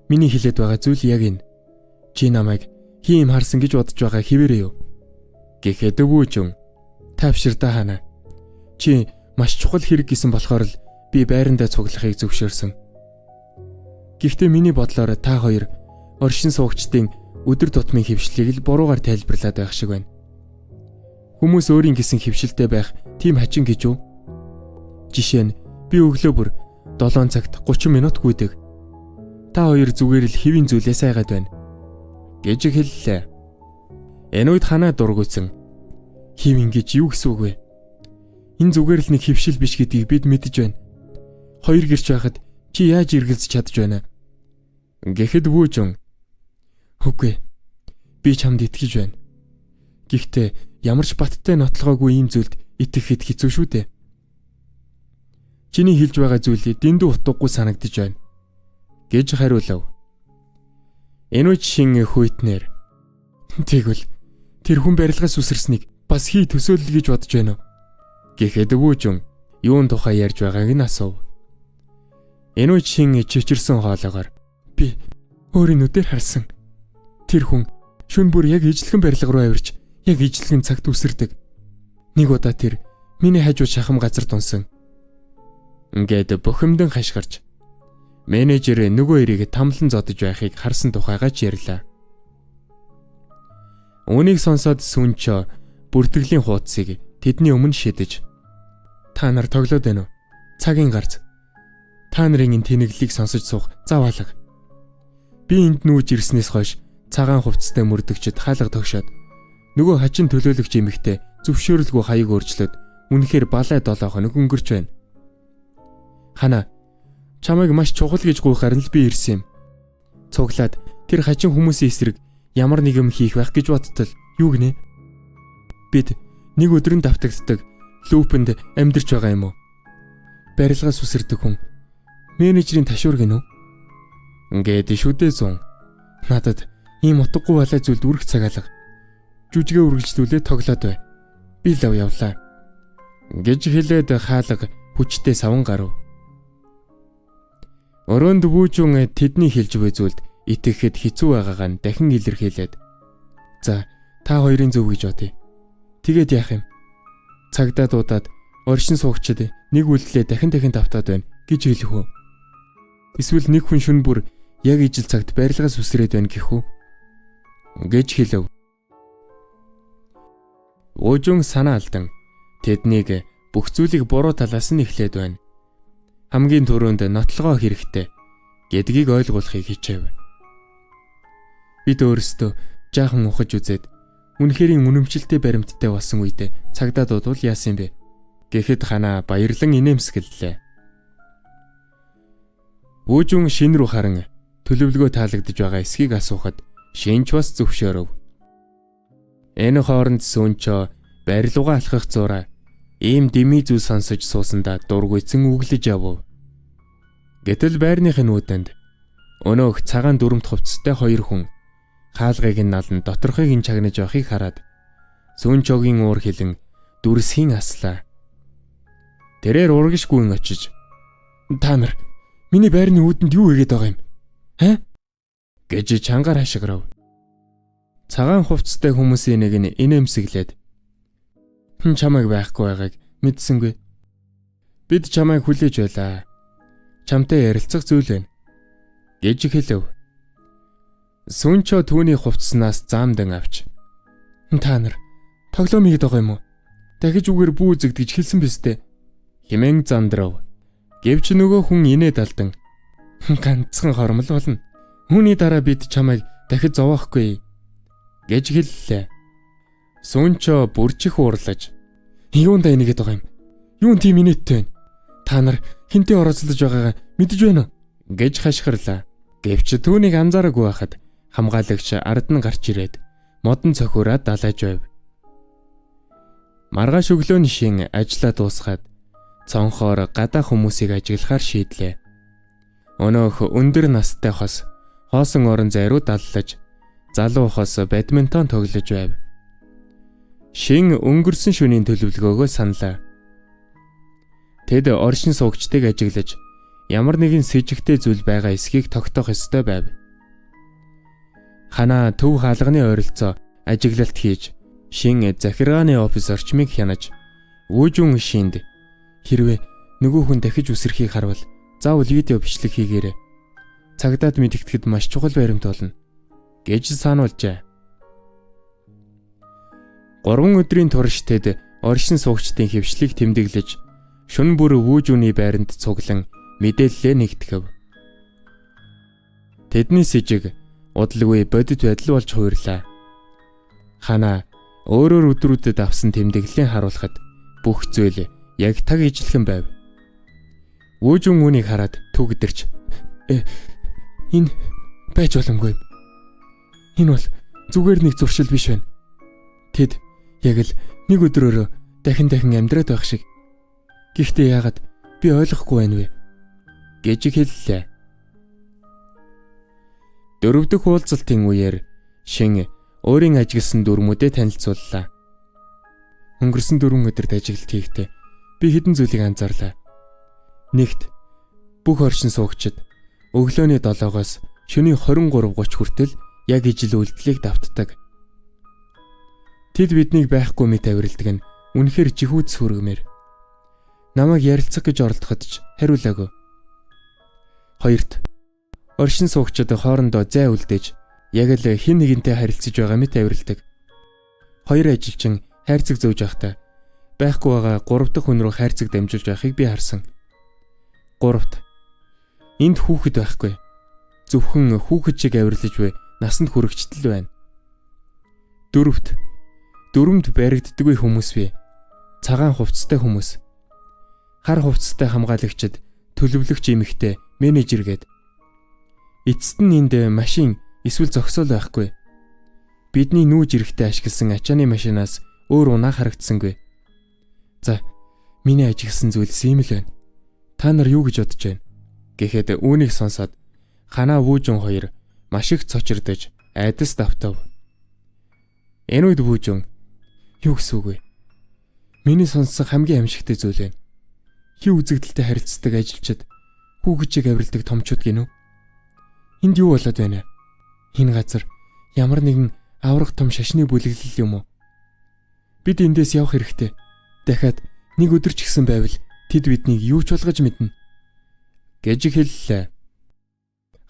Миний хэлээд байгаа зүйл яг энэ. Чи намайг хийм харсан гэж бодож байгаа хэвээрээ юу? Гэхэд өвөөжөн тавширдаа ханаа. Чи маш чухал хэрэг гэсэн болохоор л би байрандаа цуглахыг зөвшөөрсөн. Гэхдээ миний бодлоор та хоёр оршин суугчдын өдөр тутмын хөвшлийг л буруугаар тайлбарлаад байх шиг байна. Хүмүүс өөрийн гэсэн хөвшилтэй байх тийм хачин гэж үү? Жишээ нь би өглөө бүр 7 цагт 30 минут гүйдэг. Та хоёр зүгээр л хэвийн зүйлээ сайгаад байна гэж хэллээ. Энэ үед ханаа дургуйсан. Хэв ингэж юу гэсэн үг вэ? Энэ зүгээр л нэг хөвшил биш гэдгийг бид мэдэж байна. Хоёр гэрч байхад чи яаж эргэлзэж чадж байна? Гэхэд вүүжэн үгүй би чамд итгэж байна. Гэхдээ ямар ч баттай нотлогоогүй ийм зүйлд итгэхэд хэцүү шүү дээ. Чиний хэлж байгаа зүйлийг дэндүү утгагүй санагдаж байна гэж хариулав. Энэ үед шин хүйтнэр тэгвэл тэр хүн барилгаас үсэрснийг бас хий төсөөлөл гэж бодож байна уу? Гэхэд өвөөжөн юун тухай ярьж байгааг нь асуув. Энэ үед шин чичирсэн хоолоогоор би өөрийн нүдээр харсан. Тэр хүн шөнө бүр яг ижилхэн барилга руу авирч яг ижилхэн цагт үсэрдэг. Нэг удаа тэр миний хажуу шахам газар дунсан. Ингээд бухимдан хашгирч менежер нөгөө эрийг тамлан зодож байхыг харсан тухайгаа ч ярьлаа. Үүнийг сонсоод сүнчо бүртгэлийн хуудсыг тэдний өмнө шидэж та нар тоглоод байна уу? Цагийн гарц. Та нарын энэ тэнэглэлийг сонсож суух заваалга. Би энд нүүж ирснээс хойш цагаан хувцастай мөрдөгчд хаалга тогшоод нөгөө хачин төлөөлөгч эмэгтэй зөвшөөрөлгүй хаяг өөрчлөөд үнэхээр балай 7 хоног өнгөрч байна. Хана чамайг маш чухал гэж гуйхаар нь л би ирсэн юм. Цуглаад тэр хачин хүмүүсийн эсрэг ямар нэг юм хийх байх гэж бодтол юу гинэ? Бид нэг өдрөнд давтагддаг лүүпэнд амьдарч байгаа юм уу? Барилгаас үсэрдэг хүн менежерийн ташуур гинөө? Ингээд шүдээ зун. Надад ийм утгагүй балай зүйлд үрэх цагаалга. Жүжигээ үргэлжлүүлээ тоглоод бай. Би лав явлаа гэж хэлээд хаалга хүчтэй саван гарав. Өрөөнд бүүжүн тэдний хэлж буй зүйлд итгэхэд хэцүү байгаагаа нь дахин илэрхийлээд за та хоёрын зөв гэж бодъё. Тэгээд яах юм? Цагдаа дуудаад оршин суугчид нэг үйлдэлээ дахин давтаад байна гэж хэлэх үү? Эсвэл нэг хүн шөнө бүр яг ижил цагт барилгаас үсрээд байна гэх үү? Гэж хэлв. Өөжөн санаа алдан тэднийг бүх зүйлийг буруу талаас нь эхлээд байна. Хамгийн түрүүнд нотлогоо хэрэгтэй гэдгийг ойлгуулахыг хичээв. Бид өөрсдөө жаахан ухаж үзээд үнэхэрийн үнэмшилтэй баримттай болсон үед цагдаа дуудвал яасан бэ? Гэхэд ханаа баярлан инээмсэглэлээ. Өөжөн шин рүү харан төлөвлөгөө таалагдж байгаа эсхийг асуухад шинж бас зөвшөөрөв. Энэ хооронд сүнчо барилуугаа алхах зураа ийм дими зүйл сонсож суусандаа дургуйцэн үглэж явв. Гэтэл байрныхын нүдэнд өнөөх цагаан дүрмт хувцастай хоёр хүн хаалгыг нь налан доторхыг нь чагнаж явахыг хараад сүнчогийн уур хилэн дүрсхийн аслаа. Тэрээр урагш гүйн очиж та нар миний байрны үүдэнд юу хийгээд байгаа юм? Гэж чангаар хашгирав. Цагаан хувцастай хүмүүсийн нэг нь инээмсэглээд чамайг байхгүй байгааг мэдсэнгүй. Бид чамайг хүлээж байлаа. Чамтай ярилцах зүйл байна гэж хэлв. Сүнчо түүний хувцснаас заамдан авч та нар тоглоом хийгээд байгаа юм уу? Дахиж үгээр бүү үзэгдэж хэлсэн биз дээ. хэмээн зандрав. Гэвч нөгөө хүн инээд алдан ганцхан хормол болно. Үүний дараа бид чамайг дахид зовоохгүй гэж хэллээ. Сүнчо бүрчих уурлаж юундаа энийгээд байгаа юм? Юун тийм инээдтэй вэ? Та нар хинтээ орооцолж байгаагаа мэдэж байна уу? Гэж хашгирлаа. Гэвч түүнийг анзаараагүй байхад хамгаалагч ард нь гарч ирээд модон цохиураа далайж байв. Маргааш өглөөний шин ажиллаа дуусгаад цонхоор гадаа хүмүүсийг ажиглахаар шийдлээ. Өнөөх өндөр настай хос хоосон орон зай руу даллаж залуу хос бадминтон тоглож байв. Шин өнгөрсөн шөнийн төлөвлөгөөгөө саналаа. Тэд оршин суугчдыг ажиглаж ямар нэгэн сэжигтэй зүйл байгаа эсхийг тогтоох ёстой байв. Ханаа төв хаалганы ойролцоо ажиглалт хийж шин захиргааны офис орчмыг хянаж Вүүжүн шинд хэрвээ нөгөө хүн дахиж үсрэхийг харвал заавал видео бичлэг хийгээрэй. Цагдаад мэдгэдэд маш чухал баримт болно гэж сануулжээ. 3 өдрийн турш тэд оршин суугчдын хэвшлийг тэмдэглэж шөнө бүр Вүүжүний байранд цуглан мэдээлэлээ нэгтгэв. Тэдний сэжиг удалгүй бодит байдал болж хувирлаа. Ханаа өөрөөр өдрүүдэд авсан тэмдэглэлийн харуулхад бүх зүйл яг таг ижилхэн байв. Вүүжүн үүнийг хараад түгдэрч энэ байж боломгүй. Энэ бол зүгээр нэг зуршил биш байна. Тэд яг л нэг өдрөөр дахин амьдраад байх шиг. Гэхдээ яагаад би ойлгохгүй байна вэ? Гэж хэллээ. 4 дахь уулзалтын үеэр шин өөрийн ажигласан дүрмүүдэд танилцууллаа. Өнгөрсөн 4 өдөрт ажиглалт хийхдээ би хэдэн зүйлийг анзаарлаа. Нэгт бүх оршин суугчид өглөөний 7-оос шөнийн 23:30 хүртэл яг ижил үйлдэлийг давтдаг. Тэд биднийг байхгүй мэт авиралдаг нь үнэхээр жихүүд сүргэмээр. Намайг ярилцах гэж оролдоход ч хариулаагүй. Хоёрт оршин суугчид хоорондоо зай үлдээж яг л хин нэгэнтэй харилцаж байгаа мэт авиралдаг. 2 ажилчин хайрцаг зөөж байхдаа байхгүй байгаа 3 дахь хүн рүү хайрцаг дамжуулж байхыг би харсан. 3-т энд хүүхэд байхгүй. Зөвхөн хүүхэд шиг авирлаж буй насанд хүрэгчтэл байна. 4-т дүрмд баригддаггүй хүмүүс бий. Цагаан хувцастай хүмүүс. Хар хувцастай хамгаалагчид, төлөвлөгч эмэгтэй, менежер гээд. Эцэст нь энд машин эсвэл зогсоол байхгүй. Бидний нүүж ирэхдээ ашигласан ачааны машинаас өөр унаа харагдсангүй. За, миний ажигласан зүйлс ийм л байна. Та нар юу гэж бодож байна? Гэхэд үүнийг сонсоод Ханаа Вүүжүн хоёр маш их цочирдож айдас давтав. Энэ үед Вүүжүн юу гэсэн үг вэ? Миний сонссон хамгийн аимшигтай зүйл байна. Хий үзэгдэлтэй харилцдаг ажилчид хүүхэжийг авиралдаг томчууд гинүү. Энд юу болоод байна? Энэ газар ямар нэгэн аврах том шашны бүлэглэл юм уу? Бид эндээс явах хэрэгтэй. Дахиад нэг өдөр ч гэсэн байвал тэд биднийг юу ч болгож мэднэ гэж хэллээ.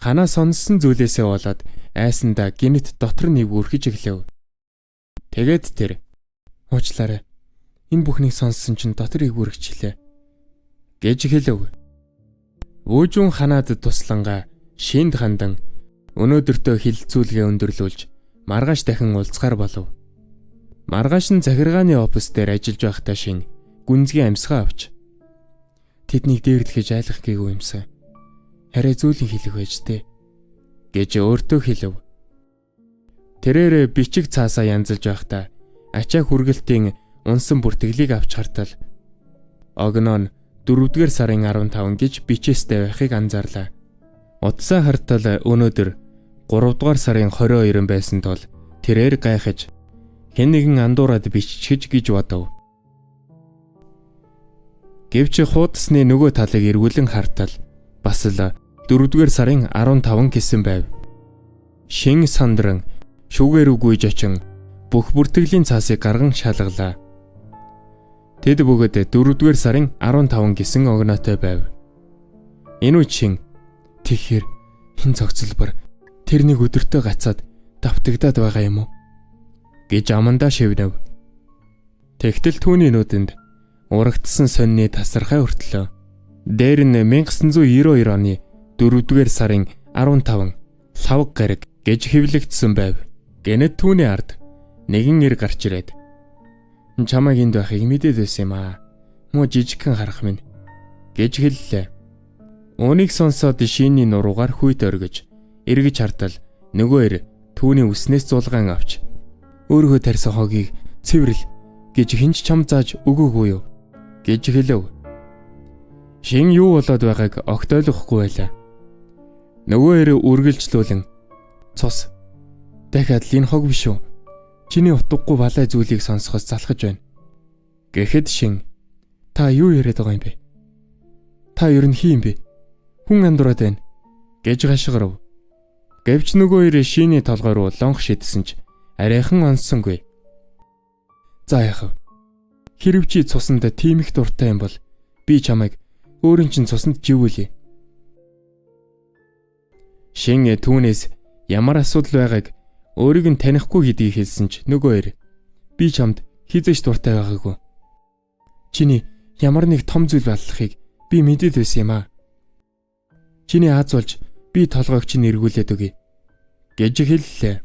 Ханаа сонссон зүйлээсээ болоод айсандаа гинэт дотор нэг үрхэж эхлэв. Тэгээд тэр уучлаарай. Энэ бүхнийг сонссон чинь дотор игүүрэгчлээ гэж хэлв. Вүүжүн Ханаад туслангаа шинд хандан өнөөдөртөө хилцүүлгээ өндөрлүүлж маргааш дахин уулзгаар болов. Маргааш нь захиргааны офис дээр ажиллаж байхдаа шин гүнзгий амьсгаа авч тэднийг дээрлэхэж айлах гээгүй юмсан. Хараа зүйлийг хэлэх байж тээ гэж өөртөө хэлв. Тэрээр бичиг цаасаа янзалж байхдаа ачаа хүргэлтийн унсан бүртгэлийг авч хартал огноо 4-р сарын 15 гэж бичээстэй байхыг анзаарлаа. Утсаа хартал өнөөдөр 3-р сарын 22 байсан тул тэрээр гайхаж хэн нэгэн андуураад биччихэж гэж бодов. Гэвч хуудасны нөгөө талыг эргүүлэн хартал бас л 4-р сарын 15 гэсэн байв. Шин сандран шүүгээр үгүйж очин бүх бүртгэлийн цаасыг гарган шалгалаа. Тэд бүгд 4-р сарын 15 гэсэн огноотой байв. Энэ үчин тэгэхээр хэн цогцлбор тэрнийг өдөртөө гацаад давтагдаад байгаа юм уу гэж амандаа шивнэв. Тэгтэл түүний нүдэнд урагдсан сонины тасархай хүртлөө. Дээр нь 1992 оны 4-р сарын 15 лавг гараг гэж хэвлэгдсэн байв. Гэнэт түүний ард нэгэн ир гарч ирээд чамайг энд байхыг мэдээд байсан юм аа. Муу жижигхэн харах минь гэж хэллээ. Үүнийг сонсоод шиний нуруугаар хүйт оргиж эргэж хартал нөгөө ир түүний үснээс зулгаан авч өөргөө тарьсан хогийг цэвэрлэл гэж хинч чам зааж өгөөгүй юу гэж хэлв. Шин юу болоод байгааг огт ойлгохгүй байлаа. Нөгөө ир үргэлжлүүлэн цус дахиад л энэ хог биш үү? Чиний утгагүй балай зүйлийг сонсохоос залхаж байна. Гэхэд шин та юу яриад байгаа юм бэ? Та ер нь хий юм бэ? Хүн андуураад байна гэж гашгарав. Гэвч нөгөө ир шиний толгой руу лонх шидсэн ч арайхан онсонгүй. За яах вэ? Хэрв чи цусанд тийм их дуртай юм бол би чамайг өөрийн чин цусанд живүүлье. Шин түүнээс ямар асуудал байгааг өөрийг нь танихгүй гэдгийг хэлсэн ч нөгөө ир би чамд хизээш дуртай байгаагүй. Чиний ямар нэг том зүйл болохыг би мэдээд байсан юм аа. Чиний аз болж би толгойг чинь эргүүлээд өгье гэж хэллээ.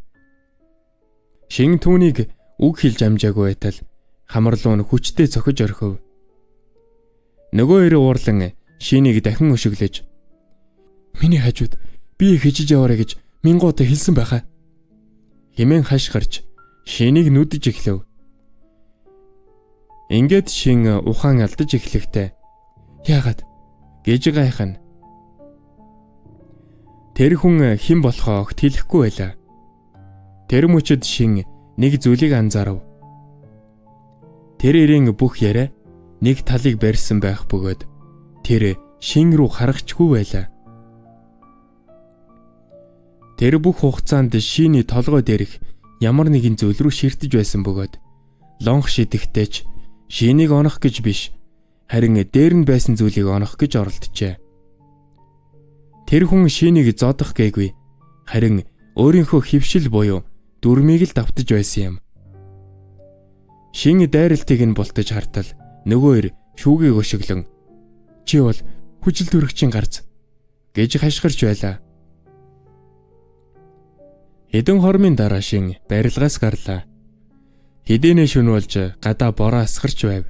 Шин түүнийг үг хэлж амжаагүй байтал хамарлуу нь хүчтэй цохиж орхив. Нөгөө ир уурлан шинийг дахин өшөглөж миний хажууд би хижиж яваарэ гэж мингуудаа хэлсэн байхаа. Хэмээн хаш гарч шинийг нүдэж эхлэв. Ингээд шин ухаан алдаж эхлэхдээ яагаад гэж гайхана. Тэр хүн хэн болохоо огт хэлэхгүй байлаа. Тэр мөчөд шин нэг зүйлийг анзаарав. Тэр ирийн бүх яриа нэг талыг барьсан байх бөгөөд тэр шин рүү харахчгүй байлаа. Тэр бүх хугацаанд шиний толгой дээрх ямар нэгэн зүйл рүү ширтэж байсан бөгөөд лонх шидэхтэй ч шинийг онох гэж биш, харин дээр нь байсан зүйлийг онох гэж оролджээ. Тэр хүн шинийг зодох гээгүй, харин өөрийнхөө хөвшил буюу дүрмийг л давтаж байсан юм. Шин дайралтыг нь бултаж хартал нөгөө ир шүүгийг өшөглөн чи бол хүчил төрөгчийн гарц гэж хашгирч байлаа. Хэдэн хормын дараа шин барилгаас гарлаа. Хэдийнэ шөнө болж гадаа бороо асгарч байв.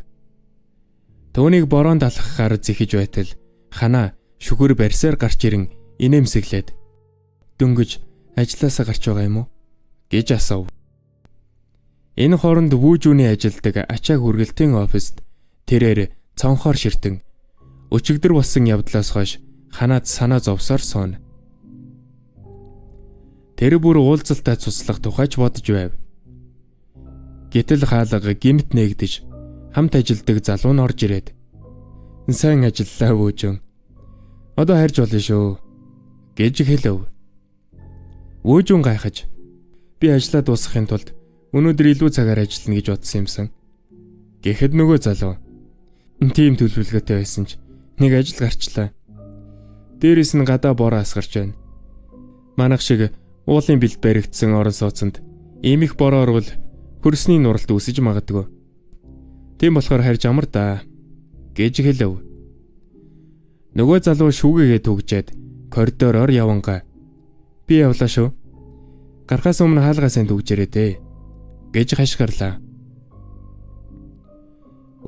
Төвнийг бороонд алхахаар зэхэж байтал ханаа шүгэр барьсаар гарч ирэн инээмсэглээд дөнгөж ажилласаа гарч байгаа юм уу гэж асуув. Энэ хооронд вүүжүүний ажилдаг ачааг хүргэлтийн оффист тэрээр цонхоор ширтэн өчигдөр болсон явдлаас хойш ханаад санаа зовсоор сууна. Тэр бүр уулзалтаа цуслах тухайч бодож байв. Гэтэл хаалга гимт нээгдэж хамт ажилдаг залуу нь орж ирээд сайн ажиллаа вүүжүн. Одоо харж болно шүү гэж хэлв. Вүүжүн гайхаж би ажлаа дуусгахын тулд өнөөдөр илүү цагаар ажиллана гэж бодсон юмсан. Гэхэд нөгөө залуу тийм төлөвлөгөөтэй байсан ч нэг ажил гарчлаа. Дээрээс нь гадаа бороо асгарч байна. Манайх шиг уулын бэлд баригдсан орон сууцанд ийм их бороо орвол хөрсний нуралт үүсэж магадгүй. Тийм болохоор харж амар да гэж хэлв. Нөгөө залуу шүүгээгээ түгжээд коридороор явангаа. Би явлаа шүү. Гарахаас өмнө хаалгаа сайн түгжээрэй дээ гэж хашгирлаа.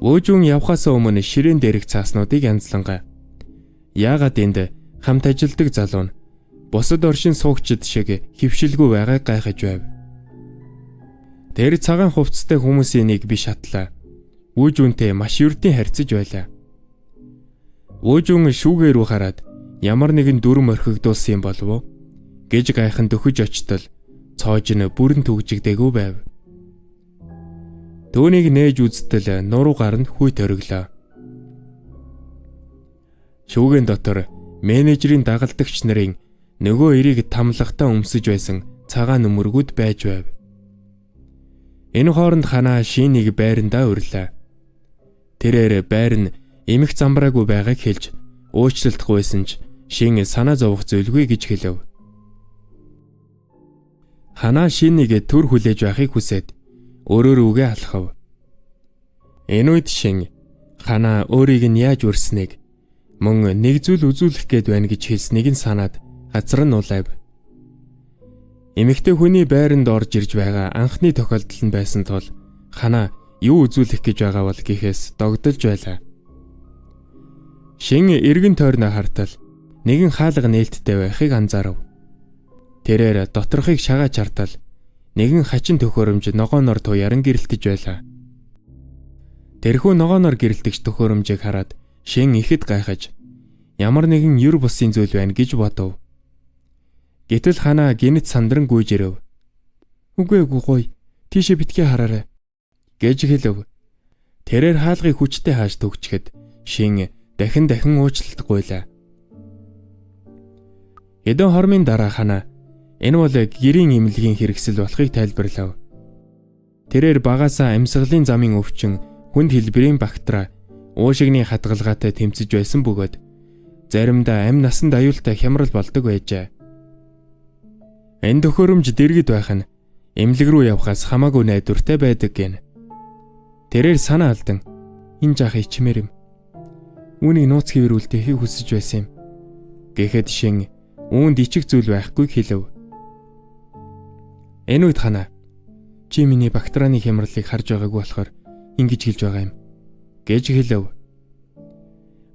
Вөөжүн явхаас өмнө ширээн дээрх цааснуудыг янзлангаа. Яагаад энд хамт ажилдаг залуу нь бусад оршин суугчид шиг хөвшилгүй байгааг гайхаж байв. Тэр цагаан хувцастай хүмүүсийн нэг биш хатлаа. Вөөжүнтэй маш ердийн харьцаж байлаа. Вөөжүн шүүгээ рүү хараад ямар нэгэн дүрм орхигдуулсан юм болов уу гэж гайхан дөхөж очтол цоож нь бүрэн түгжигдээгүй байв. Төөнийг нээж үзтэл нуруугаар нь хүйт ориглоо. Шүүгэн дотор менежерийн дагалдагч нарын нөгөө эрийг тамлагтаа өмсөж байсан цагаан нөмөргүүд байж байв. Энэ хооронд ханаа шинийг байрандаа урлаа. Тэрээр байр нь эмх замбраагүй байгааг хэлж уучлалтгүйсэн ч шин санаа зовох зүйлгүй гэж хэлв. Ханаа шинийг төр хүлээж байхыг хүсээд өөрөөр үгээ алхав. Энэ үед шин Хана өөрийг нь яаж үрснийг мөн нэг зүйл үзүүлэх гээд байна гэж хэлснийг нь санаад газар нь улайв. Эмэгтэй хүний байранд орж ирж байгаа анхны тохиолдол нь байсан тул Хана юу үзүүлэх гэж байгаа бол гэхээс догдолж байлаа. Шин эргэн тойрноо хартал нэгэн хаалга нээлттэй байхыг анзаарав. Тэрээр доторхыг шагааж хартал нэгэн хачин төхөөрөмж ногооноор туяаран гэрэлтэж байлаа. Тэрхүү ногооноор гэрэлтэж төхөөрөмжийг хараад Шин ихэд гайхаж ямар нэгэн юр бусын зүйл байна гэж бодов. Гэтэл Хана гинэт сандран гүйж ирэв. Үгүй гоё, тийшээ битгий хараарай гэж хэлв. Тэрээр хаалгыг хүчтэй хааж төгчгöd Шин дахин уучлалтгүййлаа. Эдэн хормын дараа Хана энэ бол гэрийн имлэгийн хэрэгсэл болохыг тайлбарлав. Тэрээр багаасаа амьсгалын замын өвчин, хүнд хэлбэрийн багтраа, уушигны хадгалгаатай тэмцэж байсан бөгөөд заримдаа амь насанд аюултай хямрал болдог байжээ. Энэ төхөөрөмж дэргэд байх нь эмнэлэг рүү явхаас хамаагүй найдвартай байдаг гэн. Тэрээр санаа алдан энэ жаах ичмэр юм. Үүнийг нууц хэвэр үлдээхийг хүсэж байсан юм. Гэхэд Шин үүнд ичиг зүйл байхгүй хэлв. Энэ үед Хана чи миний бактерианы хямралыг харж байгаагүй болохоор ингэж хэлж байгаа юм гэж хэлв.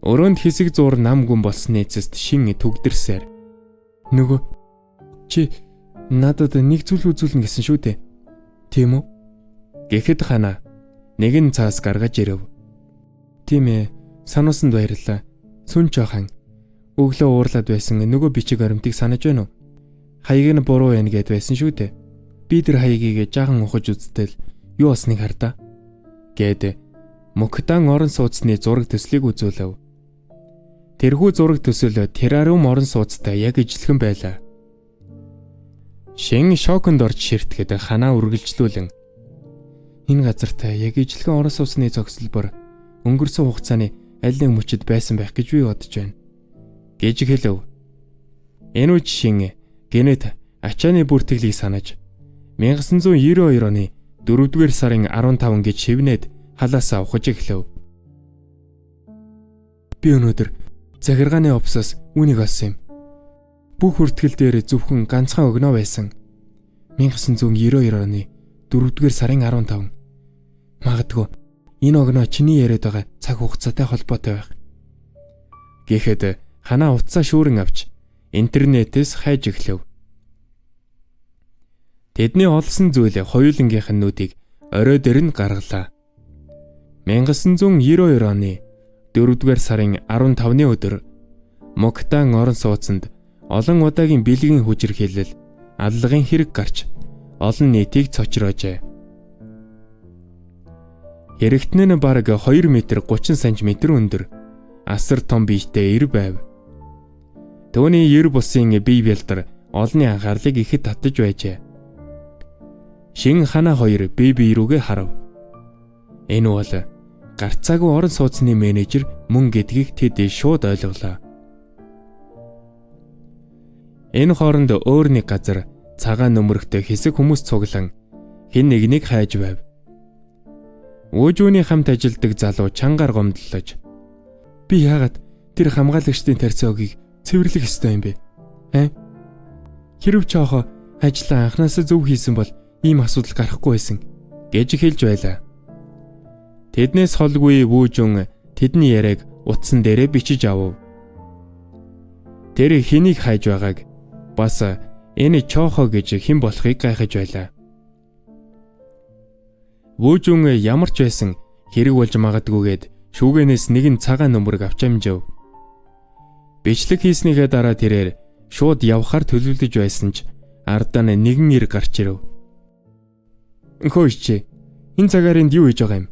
Өрөөнд хэсэг зур нам гүн болсны эцэст Шин түгдэрсээр нөгөө чи надад нэг зүйл үзүүлнэ гэсэн шүү дээ. Тийм үү? Гэхэд Хана нэгэн цаас гаргаж ирэв. Тийм ээ, санаасанд баярлалаа. Сүн жоохон өглөө уурлаад байсан нөгөө бичиг оримтыг санаж байна уу? Хаяг нь буруу байна гэд байсан шүү дээ. Би тэр хаягийг жаахан ухаж үзтэл юу болсныг хардаа гэд Мокдан орон сууцны зураг төслийг үзүүлв. Тэрхүү зураг төсөл террариум орон сууцтай яг ижилхэн байлаа. Шин шоконд орж ширтгэхэд Хана үргэлжлүүлэн энэ газартай яг ижилхэн орон сууцны зогсолбор өнгөрсөн хугацааны аль нэг мөчөд байсан байх гэж би бодож байна гэж хэлв. Энэ үе Шин генет ачааны бүртгэлийг санаж 1992 оны 4-р сарын 15 гэж шивнээд халаасаа ухаж эхлэв. Би өнөөдөр захиргааны офсоос үнийг олсон юм. Бүх хүртгэл дээр зөвхөн ганцхан өгнөө байсан. 1992 оны 4-р сарын 15. Магадгүй энэ өгнөө чиний яриад байгаа цаг хугацаатай холбоотой байх. Гэхэд Хана утсаа шүүрэн авч интернетээс хайж эхлэв. Тэдний олсон зүйл хоёулангийнх нь нүдийг орой дээр нь гаргалаа. 1992 оны 4-р сарын 15-ны өдөр Мокдан орон сууцнд олон удаагийн бэлгийн хүчирхийлэл аллагын хэрэг гарч олон нийтийг цочроожээ. Хэрэгтэн нь бараг 2 м 30 см өндөр, асар том биетэй эр байв. Төвний ер бусын бие бэлдэр олонний анхаарлыг ихэд татаж байжээ. Шин Хана хоёр бие рүүгээ харав. Энэ бол гарцаагүй орон сууцны менежер мөн гэдгийг тэд шууд ойлголоо. Энэ хооронд өөр нэг газар цагаан нөмөрөгтэй хэсэг хүмүүс цуглан хэн нэгнийг хайж байв. Өөжөөний хамт ажилдаг залуу чангаар гомдлож би яагаад тэр хамгаалагчдын тарцаагийг цэвэрлэх ёстой юм бэ? Хэрв чоохо ажлаа анхнаасаа зөв хийсэн бол ийм асуудал гарахгүй байсан гэж хэлж байлаа. Тэднээс холгүй Вүүжүн тэдний яриаг утсан дээрээ бичиж авав. Тэр хэнийг хайж байгааг бас энэ чоохо гэж хэн болохыг гайхаж байлаа. Вүүжүн ямар ч байсан хэрэг болж магадгүйгээд шүүгэнээс нэгэн цагаан нөмрөг авч амжив. Бичлэг хийснийхээ дараа тэрээр шууд явхаар төлөвлөж байсан ч ардаа нэгэн ир гарч ирэв. Хөөе, энэ цагаар энд юу хийж байгаа юм?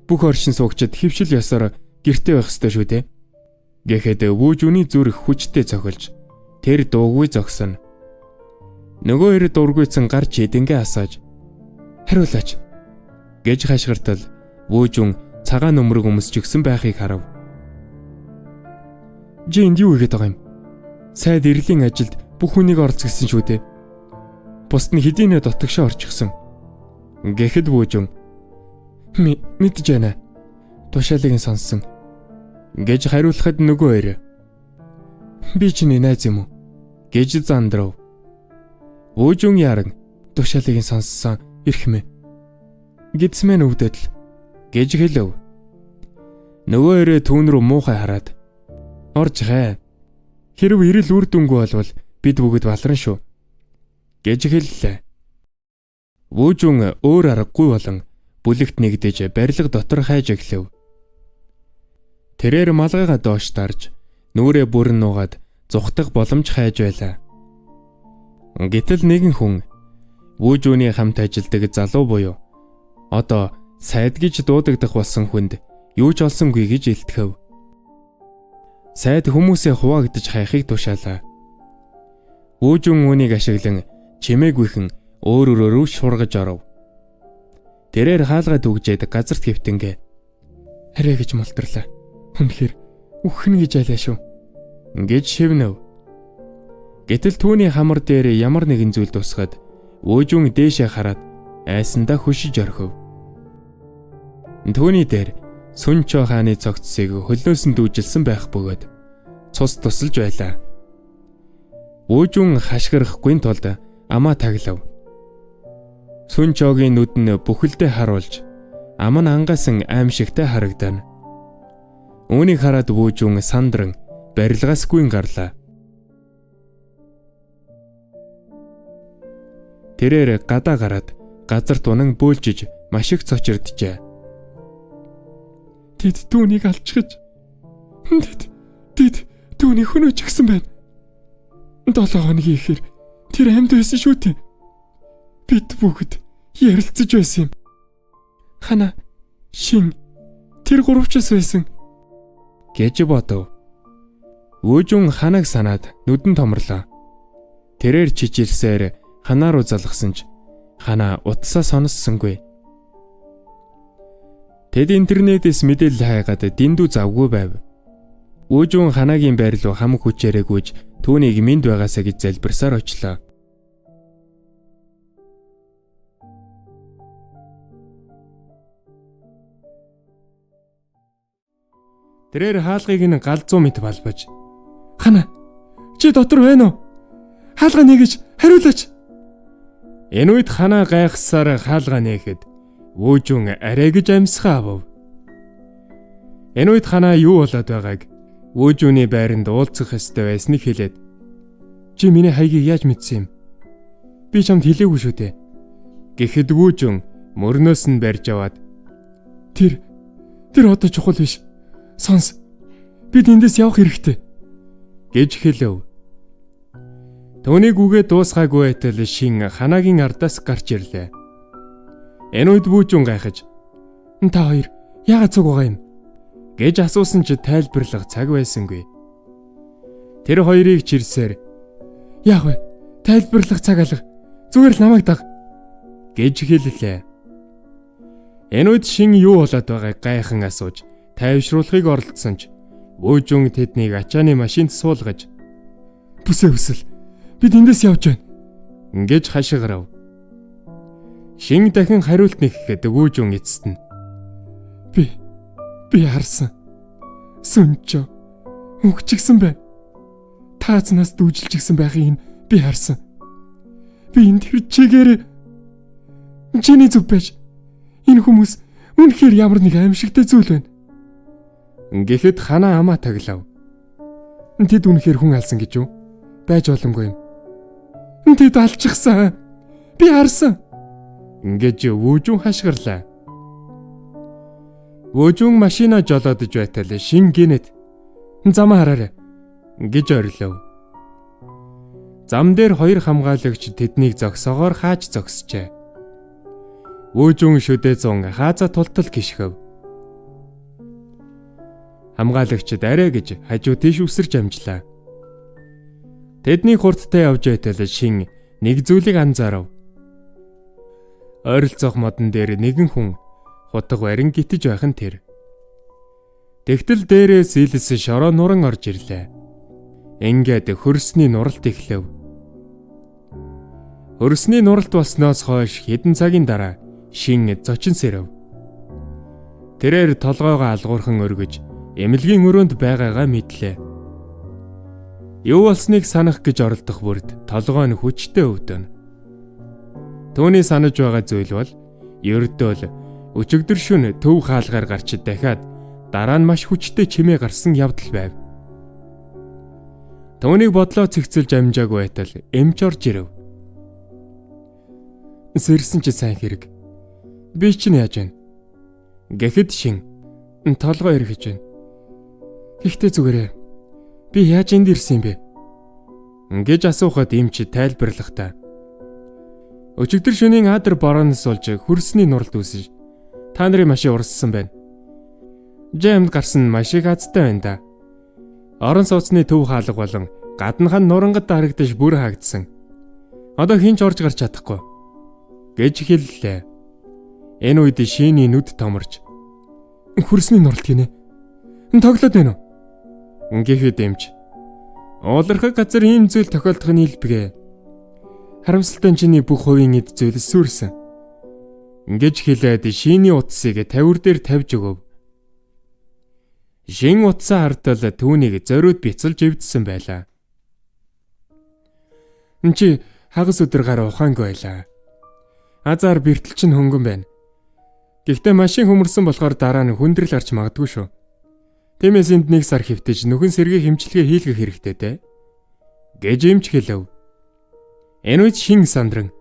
Бүх оршин суугчид хөвшил ёсоор гэртээ байх ёстой шүү дээ. Гэхэд Вүүжүний зүрх хүчтэй цохилж тэр дуугүй зогсоно. Нөгөө ир дургүйцэн гарч эдэнгээ асааж хариулаач гэж хашгиртал Вүүжүн цагаан нөмрөг өмсч өгсөн байхыг харав. Энд юу хийгээд байгаа юм? Сайд иргэлийн ажилд бүх хүнийг орцгисэн шүү дээ. Бусд нь хэдийнэ дотогшоо орчихсон. Гэхэд Вүүжүн мэдж байна. тушаалыг нь сонссон. Гэж хариулахад нөгөө хоёр би чиний найз юм уу гэж зандрав. Вүүжүн яран тушаалыг нь сонссон ирхмэ гэдсмэн өвдөд л гэж хэлв. Нөгөө хоёр түүн рүү муухай хараад орж хай. Хэрв ирэл үр дүнгүй болвол бид бүгд баларна шүү гэж хэллээ. Вүүжүн өөр аргагүй болон бүлэгт нэгдэж барилга дотор хайж эхлэв. Тэрээр малгайгаа доош тарж нүрээ бүрэн нугаад зүхтах боломж хайж байлаа. Гэтэл нэгэн хүн Вүүжүний хамт ажилдаг залуу буюу одоо сайд гэж дуудагдах болсон хүнд юу ч олсонгүй гэж илтгэв. Сайд хүмүүсээ хуваагдаж хайхыг тушаалаа. Вүүжүн үүнийг ашиглан чимээгүйхэн өөр өрөөрөө шургаж оров. Тэрээр хаалгаа түгжээд газарт хэвтэнгээ арай гэж мултарлаа. Үнэхээр үхэн гэж айлаа шүү гэж шивнэв. Гэтэл түүний хамар дээр ямар нэгэн зүйл тусгаад Вүүжүн дээшээ хараад айсандаа хөшиж орхив. Түүний дээр Сүнчо хааны цогцсыг хөлнөөс нь дүүжилсэн байх бөгөөд цус тусалж байлаа. Вүүжүн хашгирахгүй тулд амаа таглав. Сүнчогийн нүд нь бүхэлдээ харуулж ам нь ангасан аимшигтай харагдана. Үүнийг хараад Вүүжүн сандран барилгаас гүйн гарлаа. Тэрээр гадаа гараад газарт унан бөөлжиж маш их цочирджээ. Тэд түүнийг алчгаж. Тэд түүнийг хөнөөж гисэн байна. 7 хоногийн ихэр тэр амьд байсан шүү дээ. Бид бүгд ярилцаж байсан юм. Хана шин тэр гуравчаас байсан гэж бодов. Вүүжүн ханаг санаад нүдэн томрлоо. Тэрээр чижилсээр ханаа руу залгасан ч ханаа утсаа сонссонгүй. Тэд интернетээс мэдээлэл хайгаад дэндүү завгүй байв. Вүүжүн ханагийн байр руу хам хүчээрээ гүйж түүнийг минд байгаасаа гэж залбирсаар очлоо. Тэрээр хаалгыг нь галзуу мэт балбаж "Хана чи дотор байна уу? Хаалга нэгэж хариулаач." Энэ үед ханаа гайхсаар хаалга нээхэд Вүүжүн арай гэж амьсгаа авав. Энэ үед ханаа юу болоод байгааг Вүүжүний байранд уулзах ёстой байсныг хэлээд "Чи миний хаягийг яаж мэдсэн юм? Би чамд хэлээгүй шүү дээ." Гэхэд Вүүжүн мөрнөөс нь барьж аваад Тэр одоо чухал биш. Сонс. Бид эндээс явах хэрэгтэй гэж хэлв. Төвнийг үгээ дуусгаагүй байтал шин ханагийн ардаас гарч ирлээ. Энэ үед Вүүжүн гайхаж "Та хоёр яагаад цуг байгаа юм?" гэж асуусан ч тайлбарлах цаг байсангүй. Тэр хоёрыг чирсээр "Яах вэ? Тайлбарлах цаг алга. Зүгээр л намайг даг" гэж хэллээ. Энэ үед шин юу болоод байгааг гайхан асууж тайвшруулахыг оролдсон ч Вүүжүн тэднийг ачааны машинд суулгаж "Бүсээ өсөл. Бид эндээс явж байна" гэж хашгирав. Шин дахин хариулт нэхэхэд Вүүжүн эцэст нь Би харсан. Сүнчо өгчгсэн байна. Таацнаас дүүжилжсэн байхыг би харсан. Би энэ тэр чигээр чиний зүв байж. Энэ хүмүүс үнэхээр ямар нэг аимшигтай зүйл байна. Гэхэд ханаа амаа таглав. Тэд үнэхээр хүн алсан гэж юу? Байж боломгүй юм. Тэд алчихсан. Би харсан. Ингэж Вүүжүн хашгирлаа. Вүүжүн машина жолоодож байтал шин гинэт "Замаа хараарай" гэж орилов. Зам дээр хоёр хамгаалагч тэднийг зогсоогоор хааж зогсжээ. Вүүжүн шүдээ зун хааза тултал гიშгэв. Хамгаалагчид арай гэж хажуу тийш үсэрч амжлаа. Тэдний хурдтай явж байтал шин нэг зүйлийг анзаарав. Ойролцоох модон дээр нэгэн хүн хутга барин гитэж байх нь тэр. Тэгтэл дээрээс илс шороо нуран орж ирлээ. Ингээд хөрсний нуралт эхлэв. Хөрсний нуралт болсноос хойш хэдэн цагийн дараа шин зочин сэрэв. Тэрээр толгоогоо алгуурхан өргөж эмнэлгийн өрөөнд байгаагаа мэдлээ. Юу болсныг санах гэж оролдох бүрд толгой нь хүчтэй өвдөнө. Төвний санаж байгаа зүйл бол ердөө л өчигдөр шөнө төв хаалгаар гарч дахиад дараа нь маш хүчтэй чимээ гарсан явдал байв. Төвнийг бодлоо цэгцэлж амжаагүй байтал эмч орж ирэв. Сэрсэн чи сайн хэрэг. Би чинь яаж вэ? Гэхэд шин толгой эргэж байна. Гэхдээ зүгээрээ би яаж энд ирсэн юм бэ? Гэж асуухад эмч тайлбарлахдаа өчигдөр шөнийн адар борооноос олж хөрсний нуралд үсэж та нарын машин урссан байна. Жамд гарсан машиг азтай байна да. Орон сууцны төв хаалга болон гаднах нь нурангад харагдаж бүр хаагдсан. Одоо хинч орж гарч чадахгүй гэж хэллээ. Энэ үед шийний нүд томорч хөрсний нуралт гинэ. Тоглоод байна уу? Гэхэд эмч уулархаг газар ийм зүйл тохиолдох нь илбгэ. Харамсалтай чиний бүх хувийн эд зүйлс сүрсэн. Ингэж хэлээд шийний утсыг тавир дээр тавьж өгөв. Шин утсаа хартал түүнийг зориуд бяцалж өвдсөн байлаа. Чи хагас өдөр гараа ухаангүй байлаа. Азар бэртэл чинь хөнгөн байна. Гэхдээ машин хөмөрсөн болохоор дараа нь хүндрэл гарч магадгүй шүү. Тиймээс энд нэг сар хэвтэж нөхөн сэргийг хэмжлэгээ хийлгэх хэрэгтэй те. Гэж эмч хэлв. Энэ үед шин сандран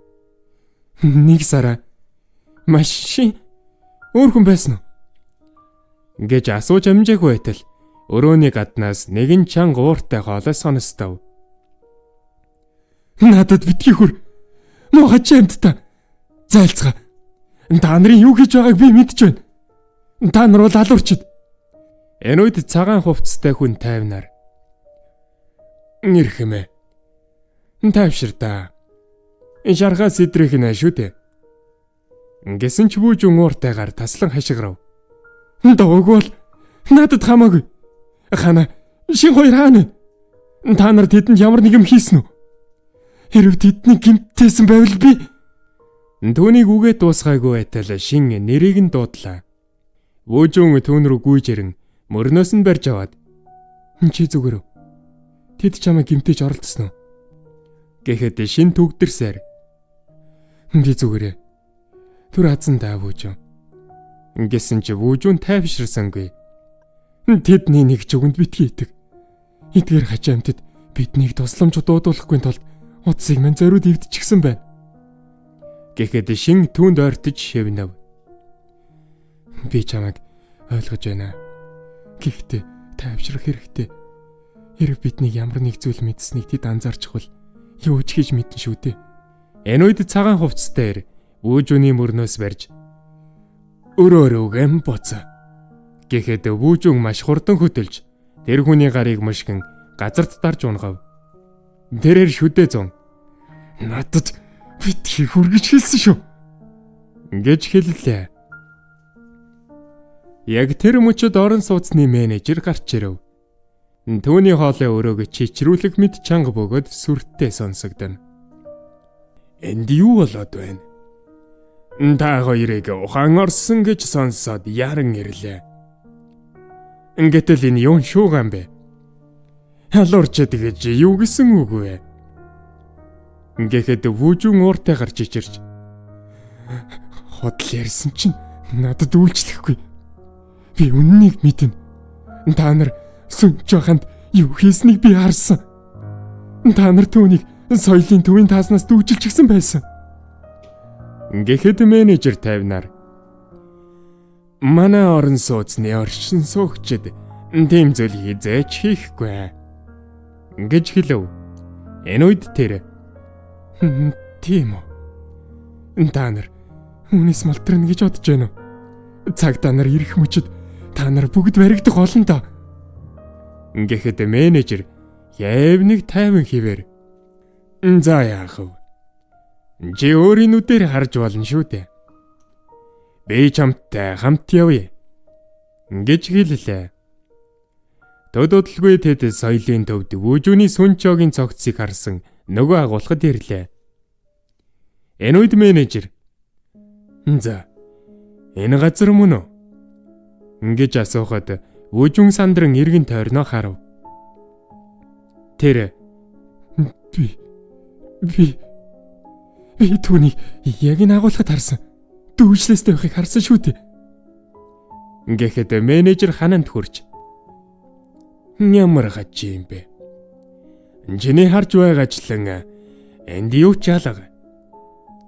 нэг сараа машин өөр хүн байсан уу? Гэж асууж амжаагүй байтал өрөөний гаднаас нэгэн чанга ууртай хоолой сонстов. Надад битгий хүр. Муухай чамдта. Зайлцгаа. Та нарын юу хийж байгааг би мэдж байна. Та нар бол алуурчид. Энэ үед цагаан хувцастай хүн тайвнаар нэрхэмэ. Тайвшир та. Шархаа сэдрэх нэ шүү дээ. Гэсэн ч бүүж ууртайгаар таслан хашгирав. Дог бол надад хамаагүй. Хана шин хоёр хаана? Та нар тэдэнд ямар нэг юм хийсэн үү? Хэрв тэдний гинтээсэн байвал би түүнийг үгээ дуусгаагүй байтал шин нэрийг нь дуудлаа. Бүүжүүн түүн рүү гүйж ирэн мөрнөөс нь барьж аваад чи зүгээрөө тэд чамайг гимтэж оролдсон уу? Гэхэд шин төгдөрсээр би зүгээрээ түр хазан даа бүүжүүн. Гэсэн чи бүүжүүн тайвширсангүй. Тэдний нэг ч үгэнд битгий идэг. Эдгээр хажаамтд биднийг тусламж дуудуулахгүй тулд утсыг мань зориуд эвдчихсэн байна. Гэхэд шин түүнд ойртож шивнэв. Би чамайг ойлгож байна. Гэхдээ тайвшрах хэрэгтэй. Хэрэг биднийг ямар нэг зүйл мэдсэнийг тэд анзаарчихвал юу ч хийж мэдэн шүү дээ. Энэ үед цагаан хувцастай бүүжүүний мөрнөөс барьж өрөөрөөгэн буцаа. Гэхэд бүүжүүн маш хурдан хөдөлж тэр хүний гарыг мушгин газарт дарж унгав. Тэрээр шүдээ зун. Надад битгий хүргэж хэлсэн шүү. Гэж хэллээ. Яг тэр мөчөд орон сууцны менежер гарч ирэв. Түүний хоолой өрөөг чичрүүлэх мэд чанга бөгөөд сүрттэй сонсогдно. Энд юу болоод байна? Та хоёрыг ухаан орсон гэж сонсоод яран ирлээ. Ингэтэл энэ юу шууган бэ? Халуурчад гэж юу гэсэн үг вэ? Гэхэд бүүжүүн ууртай гарч ичирч худал ярьсан чинь надад үйлчлэхгүй. Би үннийг мэднэ. Та нар сүнж байханд юу хийснийг би харсан. Та нар түүнийг соёлын төвийн тааснаас дүүжилчихсэн байсан. Гэхэд менежер тайвнаар манай орон сууцны орчин суугчид тийм зүйл хизээч хийхгүй гэж хэлв. Энэ үед тэр тийм үү? Та нар хүнээс малтарна гэж бодож байна уу? Цагдаа нар ирэх мөчөд та нар бүгд баригдах болно доо. Гэхэд менежер яв нэг тайван хിവэр. За яах вэ? Чи өөрийн нүдээр харж болно шүү дээ. Би чамтай хамт явъя гэж хэллээ. Төдөөдөлгүй тэд соёлын төвд бүүжүүний сүнчоогийн цогцыг харсан нөгөө агуулгад ирлээ. Энэ үед менежер за энэ газар мөн үү Ингэж асуухад Вүүжүн сандран эргэн тойрноо харав. Тэр би түүнийг яг энэ агуулгад харсан. Дүүжлээстэй байхыг харсан шүү дээ. Гэхэд менежер хананд хурж ямар гаж юм бэ? Чиний харж байгаачлан энд юу ч алга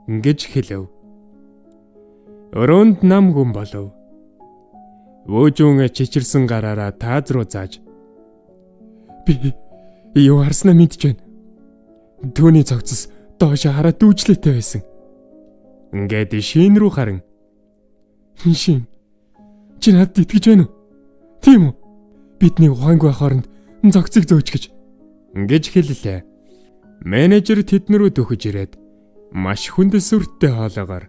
гэж хэлв. Өрөөнд нам гүн болов. Вүүжүн чичирсэн гараараа тааз руу зааж би юу харснаа мэдж байна. Түүний цогцос доош хараад дүүжлээтэй байсан. Ингээд шин рүү харан шин чи надад итгэж байна уу? Тийм үү? Бидний ухаангүй хооронд зогцыг зөөч гэж хэллээ. Менежер тэднэрүү дөхөж ирээд маш хүндэс үртэй хоолоогоор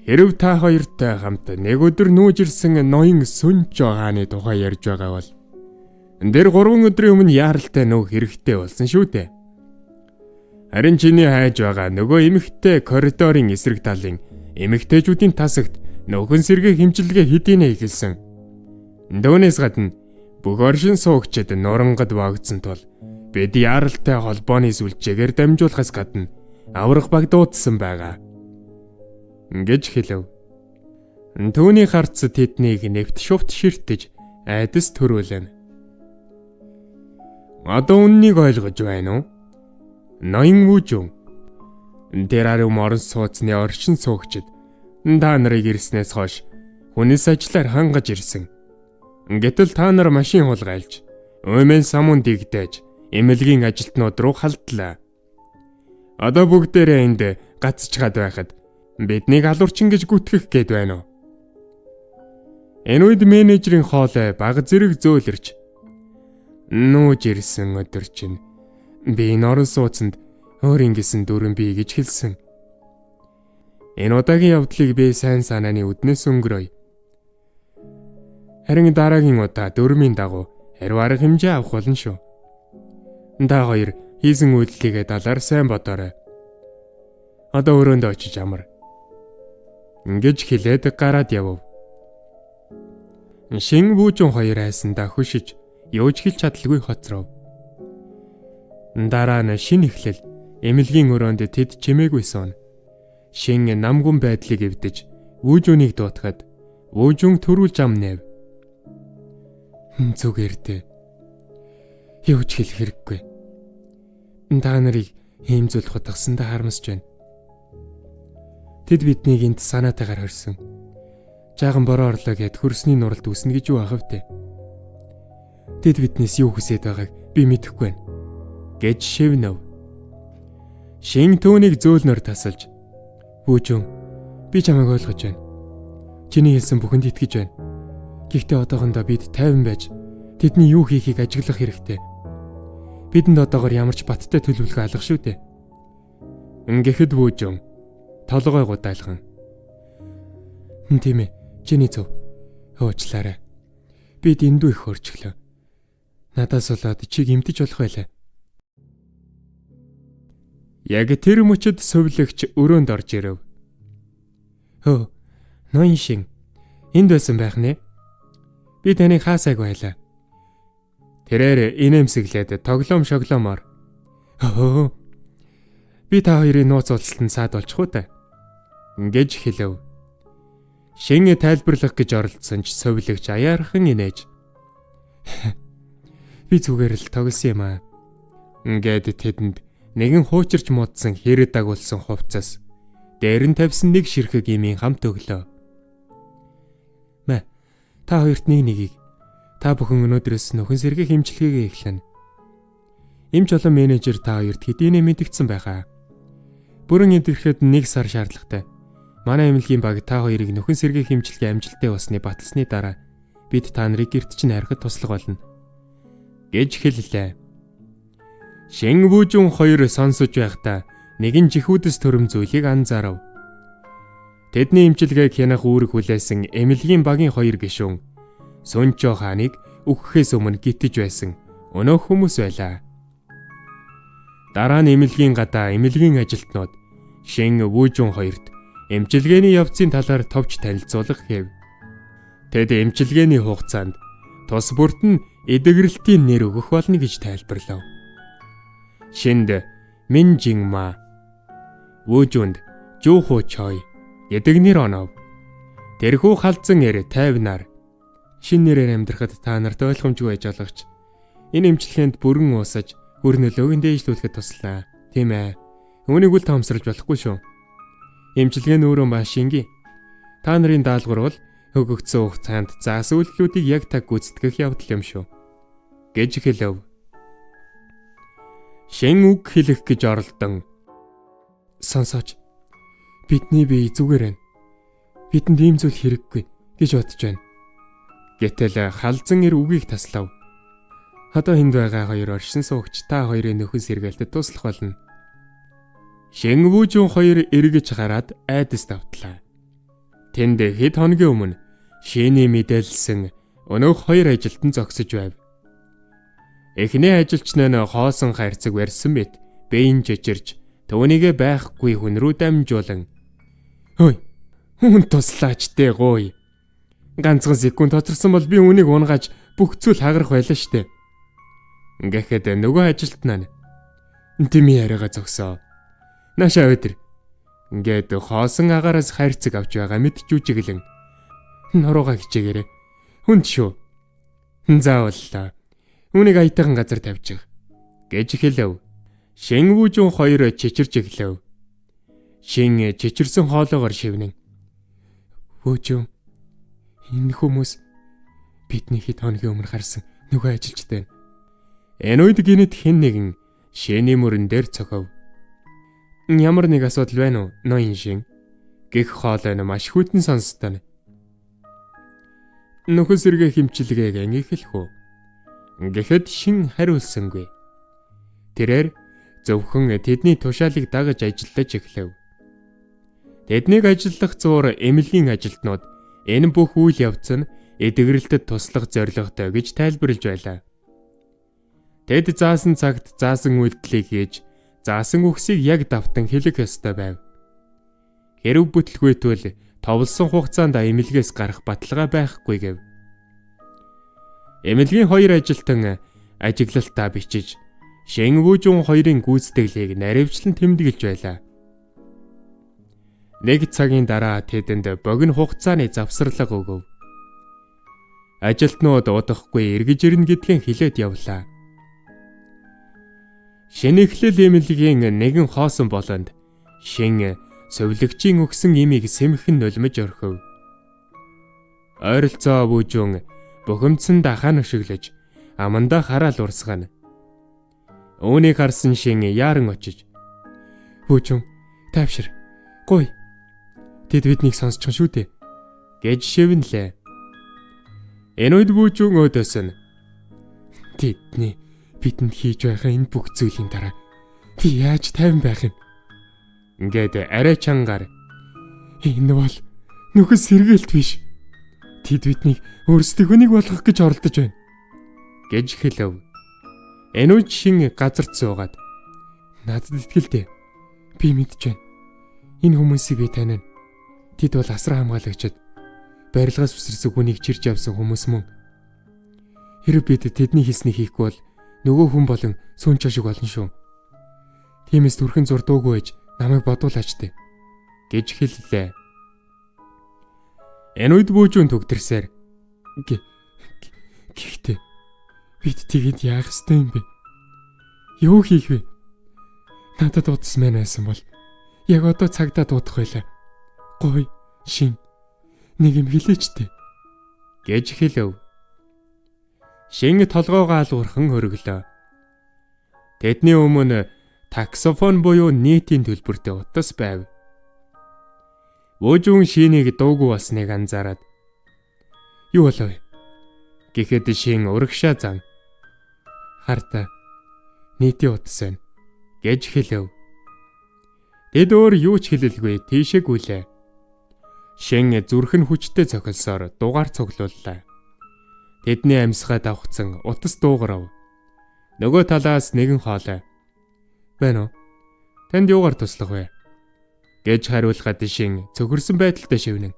хэрв та хоёртой хамт нэг өдөр нүүж ирсэн ноён Сүнжо хааны тухай ярьж байгаа бол энэ 3 өдрийн өмнө яаралтай нөх хэрэгтэй болсон шүү дээ. Харин чиний хайж байгаа нөгөө эмэгтэй коридорын эсрэг талын эмэгтэйчүүдийн тасагт нөхөн сэргээ хэмжилгээ хэдийнэ ихэлсэн. Дөнөөс гадна бүх оршин суугчид нурангад багтсан тул бид яаралтай холбооны сүлжээгээр дамжуулахаас гадна аврах баг дуудсан байгаа гэж хэлв. Түүний харц тэднийг нэвт шувт ширтэж айдас төрүүлэн. Одоо үннийг ойлгож байна уу? Ноён Вүүжүн. Тэрариум орон сууцны оршин суугчид та нарыг ирснээс хойш хүнээс ажиллаар хангаж ирсэн. Гэтэл та нар машин хулгайлж, уймэн самун дэгдэж, эмнэлгийн ажилтнууд руу халдлаа. Одоо бүгдээрээ энд гацчгаад байхад биднийг алуурчин гэж гүтгэх гээд байна уу? Энэ үед менежерийн хоолой баг зэрэг зөөлрч нүүж ирсэн өдөр чинь би энэ орон сууцнд өөр ингэсэн дүрэн бий гэж хэлсэн. Энэ удаагийн явдлыг би сайн санааны үднэс өнгөрөөе. Харин дараагийн удаа дөрмийн дагуу хариу арга хэмжээ авах болно шүү. Та хоёр хийсэн үйлдэлийгээ талаар сайн бодоорой. Одоо өрөөндөө очиж амар. Ингэж хэлээд гараад явв. Шин Вүүжүн хоёр айсандаа хөшиж юуж хэлж чадалгүй хоцров. Дараа нь шин эхлэл эмнэлгийн өрөөнд тэд чимээгүй сон. Шин намгүн байдлыг эвдэж Вүүжүнийг дуутахад Вүүжүн төрүүлж ам нэв. Зүгээр дээ. Юу ч хэлэх хэрэггүй. Та нарыг хиймзүүлэх утгасандаа харамсаж байна. Тэд биднийг энд санаатайгаар хорьсон. Жаахан бороо орлоо гэд хөрсний нуралд үснэ гэж юу ахав те. Тэд биднээс юу хүсэж байгааг би мэдэхгүй байна гэж шивнэв. Шин түүнийг зөөлнөр тасалж Вүүжүн би чамайг ойлгож байна. Чиний хэлсэн бүхэнд итгэж байна. Гэхдээ одоохондоо бид тайван байж тэдний юу хийхийг ажиглах хэрэгтэй. Бидэнд одоогоор ямар ч баттай төлөвлөгөө алга шүү дээ. Ингэхэд Вүүжүн толгой гудайлхан. Тийм ээ, чиний зөв. Уучлаарай. Би дэндүү их хөрчлөө. Надаас болоод чиг эмтэж болох байлаа. Яг тэр мөчөд сувлагч өрөөнд орж ирэв. Хөө, ноён шин. Энд байсан байх нэ? Би таныг хаасайг байлаа. Тэрээр инээмсэглээд тоглоом шоглоомоор. Хөө. Би та хоёрын нууц уулзалтанд саад болчих уу та? Гэж хэлв. Шин тайлбарлах гэж оролдсон ч сувлагч аяархан инээж. Би зүгээр л тоглосон юм аа. Ингээд тэдэнд нэгэн хуучирч муудсан хэрэг дагуулсан хувцас дээр нь тавьсан нэг ширхэг имийн хамт өглөө. Мэ та хоёрт нэгийг та бүхэн өнөөдрөөс нөхөн сэргээ хэмжилгээгээ эхлэнэ. Эмч олон менежер та хоёрт хэдийнэ мэдгдсэн байхаа. Бүрэн эдрэхэд 1 сар шаардлагатай. Манай эмнэлгийн баг та хоёрыг нөхөн сэргээ хэмжилгээ амжилттай болсны баталсны дараа бид та нарыг гэрт чинь харихад туслах болно гэж хэллээ. Шин Вүүжүн хоёр сонсож байхдаа нэгэн жихүүдэс төрөм зүйлийг анзаарав. Тэдний эмчилгээг хянах үүрэг хүлээсэн эмнэлгийн багийн 2 гишүүн Сүнжо хааныг өгөхөөс өмнө гитэж байсан өнөөх хүмүүс байлаа. Дараа нь эмнэлгийн гадаа эмнэлгийн ажилтнууд Шин Вүүжүн хоёрт эмчилгээний явцын талаар товч танилцуулга хийв. Тэд эмчилгээний хугацаанд тус бүрт нь эдгэрэлтийн нэр өгөх болно гэж тайлбарлав. Шинд Минжинма, Вүүжүнд Жууху Чой гэдэг нэр онов. Тэрхүү халдсан эр 50-аар шин нэрээр амьдрахад та нарт ойлгомжгүй байж олгоч. Энэ эмчилгээнд бүрэн уусаж хүр нөлөөг дээшлүүлэхэд туслаа. Тийм ээ. Үүнийг үл тоомсорлж болохгүй шүү. Эмчилгээ нь өөрөө маш шингий. Та нарын даалгавар бол өгөгдсөн хугацаанд заасан үйлдэлүүдийг яг таг гүйцэтгэх явдал юм шүү. Гэж хэлв. Шин үг хэлэх гэж оролдон. Сонсооч. Бидний бие зүгээр байна. Бидэнд ийм зүйл хэрэггүй гэж бодож байна. Гэтэл халзан ир үгийг таслав. Одоо энд байгаа хоёр оршин суугч та хоёрын нөхөн сэргээлтэд туслах болно. Шин Вүүжүн хоёр эргэж гараад айдас давтлаа. Тэнд хэд хоногийн өмнө шиний мэдээлсэн өнөөх хоёр ажилтан зогсож байв. Эхний ажилчнаа хоосон хайрцаг барьсан мэт бэйн жижирж түүнийгээ байхгүй хүн рүү дамжуулан "Хөөе, хүн туслаач дээ гуй. Ганцхан секунд тоцорсон бол би үнийг унгааж бүх зүйл хагарах байлаа штэ." Гэхэд нөгөө ажилтнаа "Тими яриага зогсоо. Наашаа өдөр." Ингээд хоосон агаараас хайрцаг авч байгаа мэт жүжиглэн "Нуруугаа хичээгээрэй. Хүнд шүү. Заавал үнийг аятайхан газар тавьчих." гэж хэлв. Шин Вүүжүн хоёр чичирж эхлэв. Шин чичирсэн хоолоогоор шивнэн "Вүүжүн, энэ хүмүүс бидний хэд хоногийн өмнө харсан нөгөө ажилчтай байна." Энэ үед гинэт хэн нэгэн шиний мөрөн дээр цохов. "Ямар нэг асуудал байна уу, ноён Шин?" гэх хоолой нь маш хүйтэн сонстоо. "Нөхөн сэргээ хэмчилгээг эхлэх үү?" Гэхэд Шин хариулсангүй. Тэрээр зөвхөн тэдний тушаалыг дагаж ажиллаж эхлэв. Тэднийг ажиллах зуур эмнэлгийн ажилтнууд энэ бүх үйл явц нь эдгэрэлтэд туслах зорилготой гэж тайлбарлаж байлаа. Тэд заасан цагт заасан үйлдэлийг хийж, заасан үгсийг яг давтан хэлэх ёстой байв. Хэрв бүтлгүйтэл товлсон хугацаанд эмнэлгээс гарах баталгаа байхгүй гэв. Эмнэлгийн хоёр ажилтан ажиглалтаа бичиж, Шин Вүүжүн хоёрын гүйцэтгэлийг наривчлан тэмдэглэж байлаа. Нэг цагийн дараа тэдэнд богино хугацааны завсарлага өгөв. Ажилтнууд удахгүй эргэж ирнэ гэдгийг хэлээд явлаа. Шинэхлэл эмнэлгийн нэгэн хоосон болонд Шин совилогчийн өгсөн имийг сэмхэн нулимж орхив. Ойролцоо Вүүжүн бухимдсан дахаан өшөглөж амандаа хараал урсгана. Үүнийг харсан Шин яаран очиж "Вүүжүн, тайвшир. Гуй. Тэд биднийг сонсчихно шүү дээ." гэж шивнэлээ. Энэ үед Вүүжүн өөдөөс нь "Тэдний бидэнд хийж байгаа энэ бүх зүйлийн дараа би яаж тайван байх юм?" ингээд арай чангаар "Энэ бол нөхөс сэргээлт биш. Тэд биднийг өөрсдөө хүнийг болгох гэж оролдож байна." гэж хэлв. Энэ үед Шин газарт суугаад "Надад итгэлтэй. Би мэдж байна. Энэ хүмүүсийг би таниа. Тэд бол асар хамгаалагчид. Барилгаас үсэрсэн хүнийг чирж явсан хүмүүс мөн. Хэрэг бид тэдний хийснийг хийхгүй бол нөгөө хүн болон сүн чашиг болно шүү. Тиймээс түрхэн зурдуугүй байж намайг бодуулаач дээ." гэж хэллээ. Энэ үед Вүүжүн төгтөрсээр "Гэхдээ бид тэгэд яах ёстой юм бэ? Юу хийх вэ? Надад удас мэн байсан бол яг одоо цагдаа дуудах байлаа. Гуй, Шин, нэг юм хэлээч дээ." гэж хэлв. Шин толгоогоо алуурхан хөргөлөө. Тэдний өмнө таксофон буюу нийтийн төлбөртэй утас байв. Вүүжүн Шинийг дуугүй болсныг анзаараад "Юу болов?" гэхэд Шин урагшаа зан "Харта, нийтийн утас байна" гэж хэлв. Тэд өөр юу ч хэлэлгүй тийшээ гүйлээ. Шин зүрх нь хүчтэй цохилсоор дугаар цуглууллаа. Тэдний амьсгаа давхцан утас дуугарав. Нөгөө талаас нэгэн хоолой "Байна уу? Танд юугаар туслах вэ?" гэж хариулахад Шин цөхөрсөн байдалтай шивнэн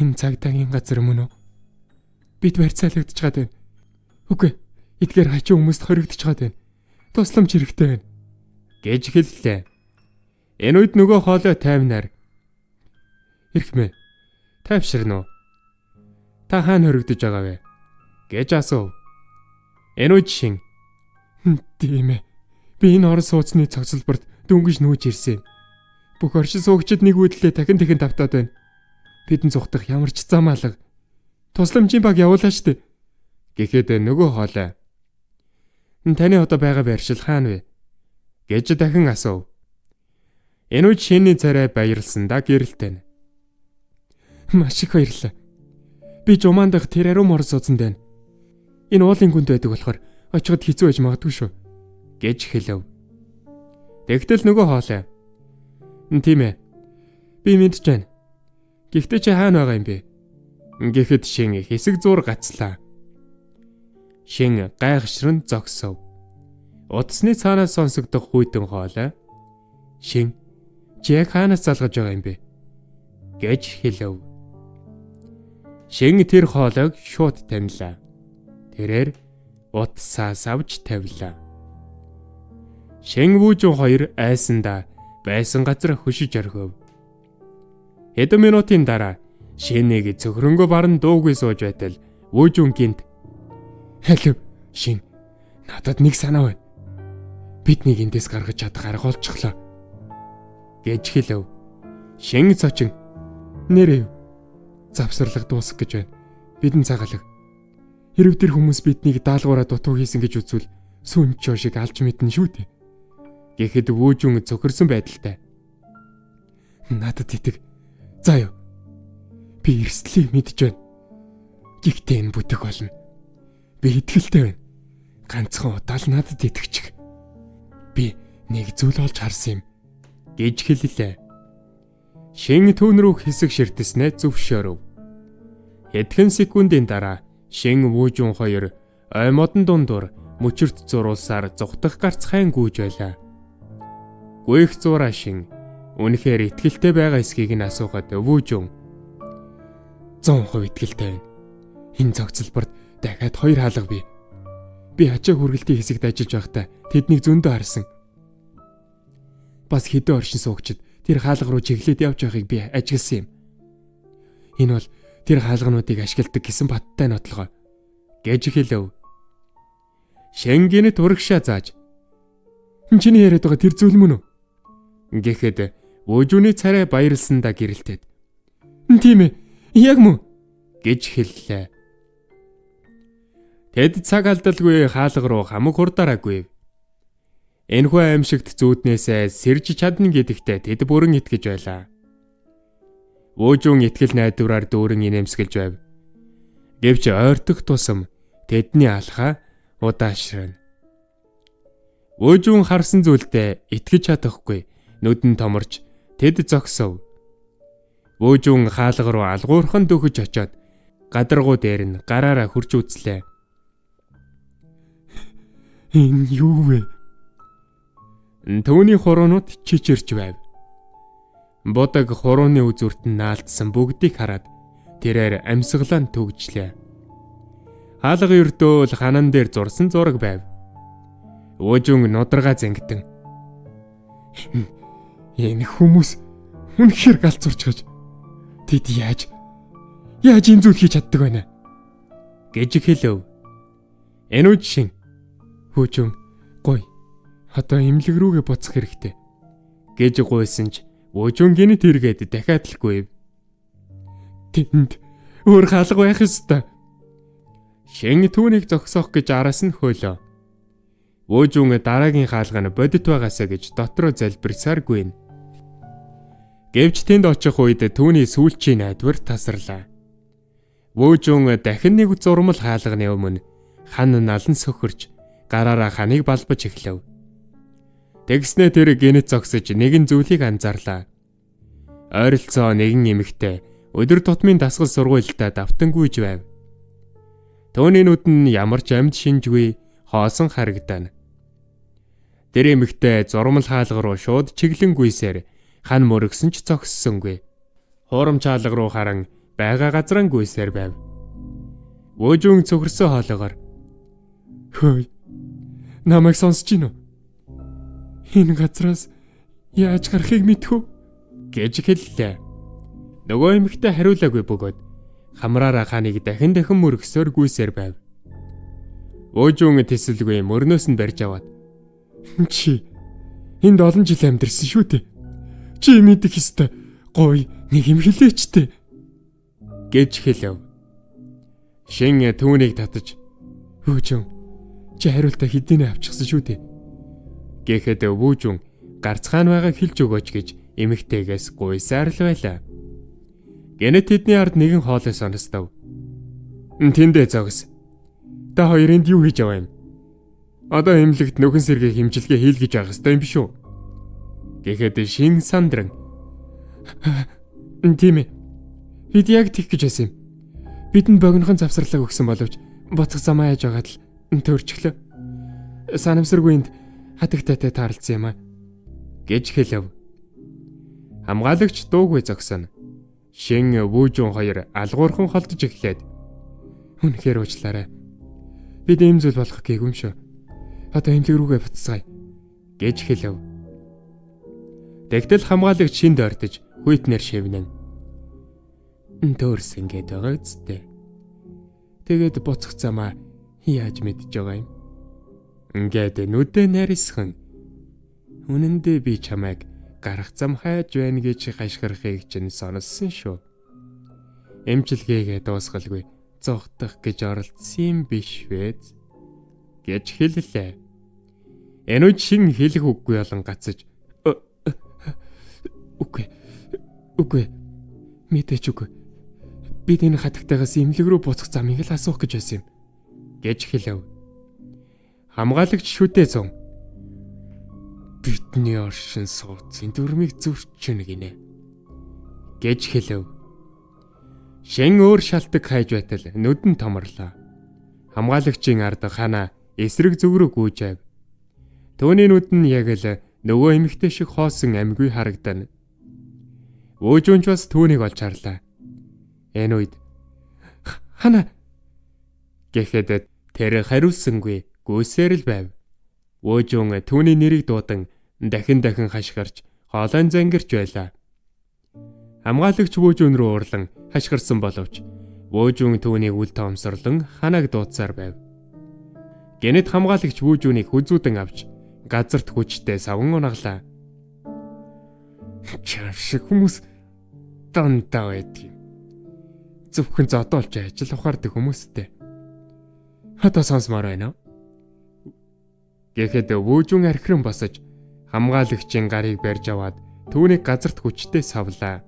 Энэ цагдаагийн газар мөн үү? Бид барьцаалагдчихад байна. Үгүй, эдгээр хачин хүмүүст хоригдчихад байна. Тусламж хэрэгтэй байна. Гэж хэллээ. Энэ үед нөгөө хоолой таймнаар "Ирхмээ, тайвширна уу? Та хаана хоригдож байгаа вэ?" гэж асуув. Энэ үед Шин "Тийм ээ. Би энэ орон сууцны цогцлборт дөнгөж нүүж ирсэн юм. Бүх оршин суугчид нэг үедлээ дахин давтаад байна. Бидэн зүхтах ямар ч зам алга. Тусламжийн баг явуулаа штэ." Гэхэд нөгөө хоолой "Таны одоо байгаа байршил хаана вэ?" гэж дахин асуув. Энэ үед Шинийн царай баярлсандаа гэрэлтэн. "Маш их баярлалаа. Би жумаан дахь Террарум орон сууцнд байна. Энэ уулын гүнд байдаг болохоор очиход хэцүү байж магадгүй шүү." гэж хэлв. Тэгтэл нөгөө хоолой "Тийм ээ. Би мэдж байна. Гэхдээ чи хаана байгаа юм бэ?" гэхэд Шин хэсэг зуур гацлаа. Шин гайхшран зогсов. Утасны цаанаас сонсогдох хүйтэн хоолой "Шин, чи яг хаанаас залгаж байгаа юм бэ?" гэж хэлв. Шин тэр хоолойг шууд танилаа. Тэрээр утсаас авч тавилаа. Шин Вүүжүн хоёр айсандаа байсан газар хөшиж орхив. Хэдэн минутын дараа Шинийг цөхрөнгөө баран дуугүй сууж байтал Вүүжүн гинт "Хэлв, Шин, надад нэг санаа байна. Биднийг эндээс гаргаж чадах арга олчихлоо." гэж хэлв. Шин цочин "Нэрээ завсарлага дуусах гэж байна. Бидэн цагаалаг. Хэрв тэр хүмүүс биднийг даалгавраа дутуу хийсэн гэж үзвэл сүн чоо шиг алж мэднэ шүү дээ." гэхэд Вүүжүн цөхөрсөн байдалтай "Надад итэг. За юу. Би эрсдлийг мэдж байна. Гэхдээ энэ бүтэх болно. Би итгэлтэй байна. Ганцхан удаа л надад итгэчих. Би нэг зүйл олж харсан юм." гэж хэллээ. Шин түүн рүү хэсэг ширтэснээ зөвшөөрөв. Хэдхэн секундын дараа Шин Вүүжүн хоёр ой модон дундуур мөчөрт зуруулсаар зүхтах гарцхайн гүйж байлаа. Гүйх зураа Шин үнэхээр итгэлтэй байгаа эсхийг нь асуухад Вүүжүн 100% итгэлтэй байна. Энэ цогцлборт дахиад 2 хаалга бий. Би ачаа хүргэлтийн хэсэгт ажиллаж байхдаа тэднийг зөндөө харсан. Бас хэдэн оршин суугчид тэр хаалга руу чиглээд явж байгааг би ажигласан юм. Энэ бол тэр хаалгануудыг ашигладаг гэсэн баттай нотлогоо гэж хэлв. Шенгэнэт урагшаа зааж "Чиний яриад байгаа тэр зүйл мөн үү?" гэхэд Вүүжүний царай баярлсандаа гэрэлтээд "Тийм ээ, яг мөн" гэж хэллээ. Тэд цаг алдалгүй хаалга руу хамаг хурдаараагүй. Энэхүү аимшигт зүүднээсээ сэрж чадна гэдэгтээ тэд бүрэн итгэж байлаа. Вүүжүн итгэл найдвараар дүүрэн инээмсэглэж байв. Гэвч ойртох тусам тэдний алхаа удаашрана. Вүүжүн харсан зүйлдээ итгэж чадахгүй нүдэн томорч тэд зогсов. Вүүжүн хаалга руу алгуурхан дөхөж очоод гадаргуу дээр нь гараараа хурж үзлээ. "Энэ юу вэ?" Төвний хуруунууд чичирч байв. Бодог хурууны үзүүрт нь наалтсан бүгдийг хараад тэрээр амьсгалаа төгжлээ. Хаалга өрдөө л ханан дээр зурсан зураг байв. Вүүжүн нударгаа зангитан "Энэ хүмүүс үнэхээр галзуурчгаж. Тэд яаж энэ зүйл хийж чаддаг байна?" гэж хэлв. Энэ үед Шин "Вүүжүн, гой. Одоо имлэг рүүгээ буцах хэрэгтэй" гэж гуйсан ч Вүүжүн гинэт эргээд дахиад лгүй. "Тэнд өөр хаалга байх ёстой." Шин түүнийг зогсоох гэж араас нь хөөлөө. Вүүжүн дараагийн хаалга нь бодит байгаасаа гэж дотроо залбирсааргүй. Гэвч тэнд очих үед түүний сүүлчийн найдвар тасарлаа. Вүүжүн дахин нэг зурмал хаалганы өмнө хан налан сөхөрч гараараа ханыг балбаж эхлэв. Тэгснэ тэр гинэт зогсож нэгэн зүйлийг анзаарлаа. Ойролцоо нэгэн эмэгтэй өдөр тутмын дасгал сургуультай давтан гүйж байв. Төвний нүд нь ямар ч амьд шинжгүй хоосон харагдана. Тэр эмэгтэй зурмал хаалга руу шууд чиглэн гүйсээр хан мөрөгсөн ч зогссонгүй. Хуурамч хаалга руу харан байгаа газраа гүйсээр байв. Вөөжүүн цөхөрсөн хоолоогоор "Хөөе. Намайг сонсож гин үү? Энэ газраас яаж гарахыг мэдхүү?" гэж хэллээ. Нөгөө эмэгтэй хариулаагүй бөгөөд хамраараа ханыг дахин мөргсөөр гүйсээр байв. Вөөжүүн тэсэлгүй мөрнөөс нь барьж аваад "Чи энд олон жил амьдэрсэн шүү дээ. Чи мэдэх ёстой гоё нэг юм хэлээчтэй" гэж хэлэв. Шин түүнийг татаж "Вөөжүүн, чи хариултаа хэдийнэ авчихсан шүү дээ" гэхэд Вөөжүүн гарцгаан байгааг хэлж өгөөч гэж эмэгтэйгээс гуйсаар л байлаа. Гэнэт тэдний ард нэгэн хоолой сонстов. "Тэндээ зогс. Та хоёр энд юу хийж яваа юм? Одоо эмнэлэгт нөхөн сэргээ хэмжилгээ хийлгэж явах ёстой юм биш үү?" гэхэд Шин сандран "Тийм ээ. Бид яг тийх гэж байсан юм. Бидэнд богинохон завсарлаг өгсөн боловч буцах замаа яаж байгаад л төрчихлөө. Санамсаргүй энд хатагтайтай таарлцсан юм аа" гэж хэлэв. Хамгаалагч дуугүй зогсоно. Шин Вөөжүүн хоёр алгуурхан холдож эхлээд "Үнэхээр уучлаарай. Бид ийм зүйл болох гээгүй юм шүү. Одоо эмнэлэг рүүгээ буцацгаая" гэж хэлэв. Тэгтэл хамгаалагч шинд ойртож хүйтнэр шивнэн. "Төөрс ингээд байгаа үсттэй. Тэгээд буцах замаа яаж мэдж байгаа юм?" ингээд нүдэ нарисхан. "Үнэн дээр би чамайг гарах зам хайж байна гэж гашгарахыг чинь сонссон шүү. Эмчилгээгээ дуусгалгүй зогтох гэж оролдсон юм биш вэ?" гэж хэллээ. Энүүч Шин хэлэх үггүй болон гацаж "Үгүй. Мэдээч үгүй. Бид энэ хатагтайгаас эмнэлэг рүү буцах замыг л асуух гэж байсан юм" гэж хэлэв. Хамгаалагч шүтээ зун "Бидний оршин сууцын дүрмийг зөрчинэ гинэ" гэж хэлэв. Шин өөр шалтак хайж байтал нүдэн томорлоо. Хамгаалагчийн ард хана эсрэг зүг рүү гүйжэв. Төвний нүд нь яг л нөгөө эмэгтэй шиг хоосон амьгүй харагдана. Вөөжүүнч бас түүнийг олж харлаа. Энэ үед "Хана" гэхэд тэр хариулсангүй гүйсээр л байв. Вөөжүүн түүний нэрийг дуудан дахин хашгирч хоолойн зангирч байлаа. Хамгаалагч Вөөжүүн рүү урлан хашгирсан боловч Вөөжүүн түүнийг үл тоомсорлон ханаг дуудсаар байв. Гэнэт хамгаалагч Вөөжүүнийг хүзүүдэн авч газарт хүчтэй саван унаглаа. "Чам шиг хүмүүс дандаа байдаг юм. Зөвхөн зодоолж ажил ухаардаг хүмүүстэй. Одоо сонсмоор байна уу?" гэхэд Вөөжүүн архиран босож хамгаалагчийн гарыг барьж аваад түүнийг газарт хүчтэй савлаа.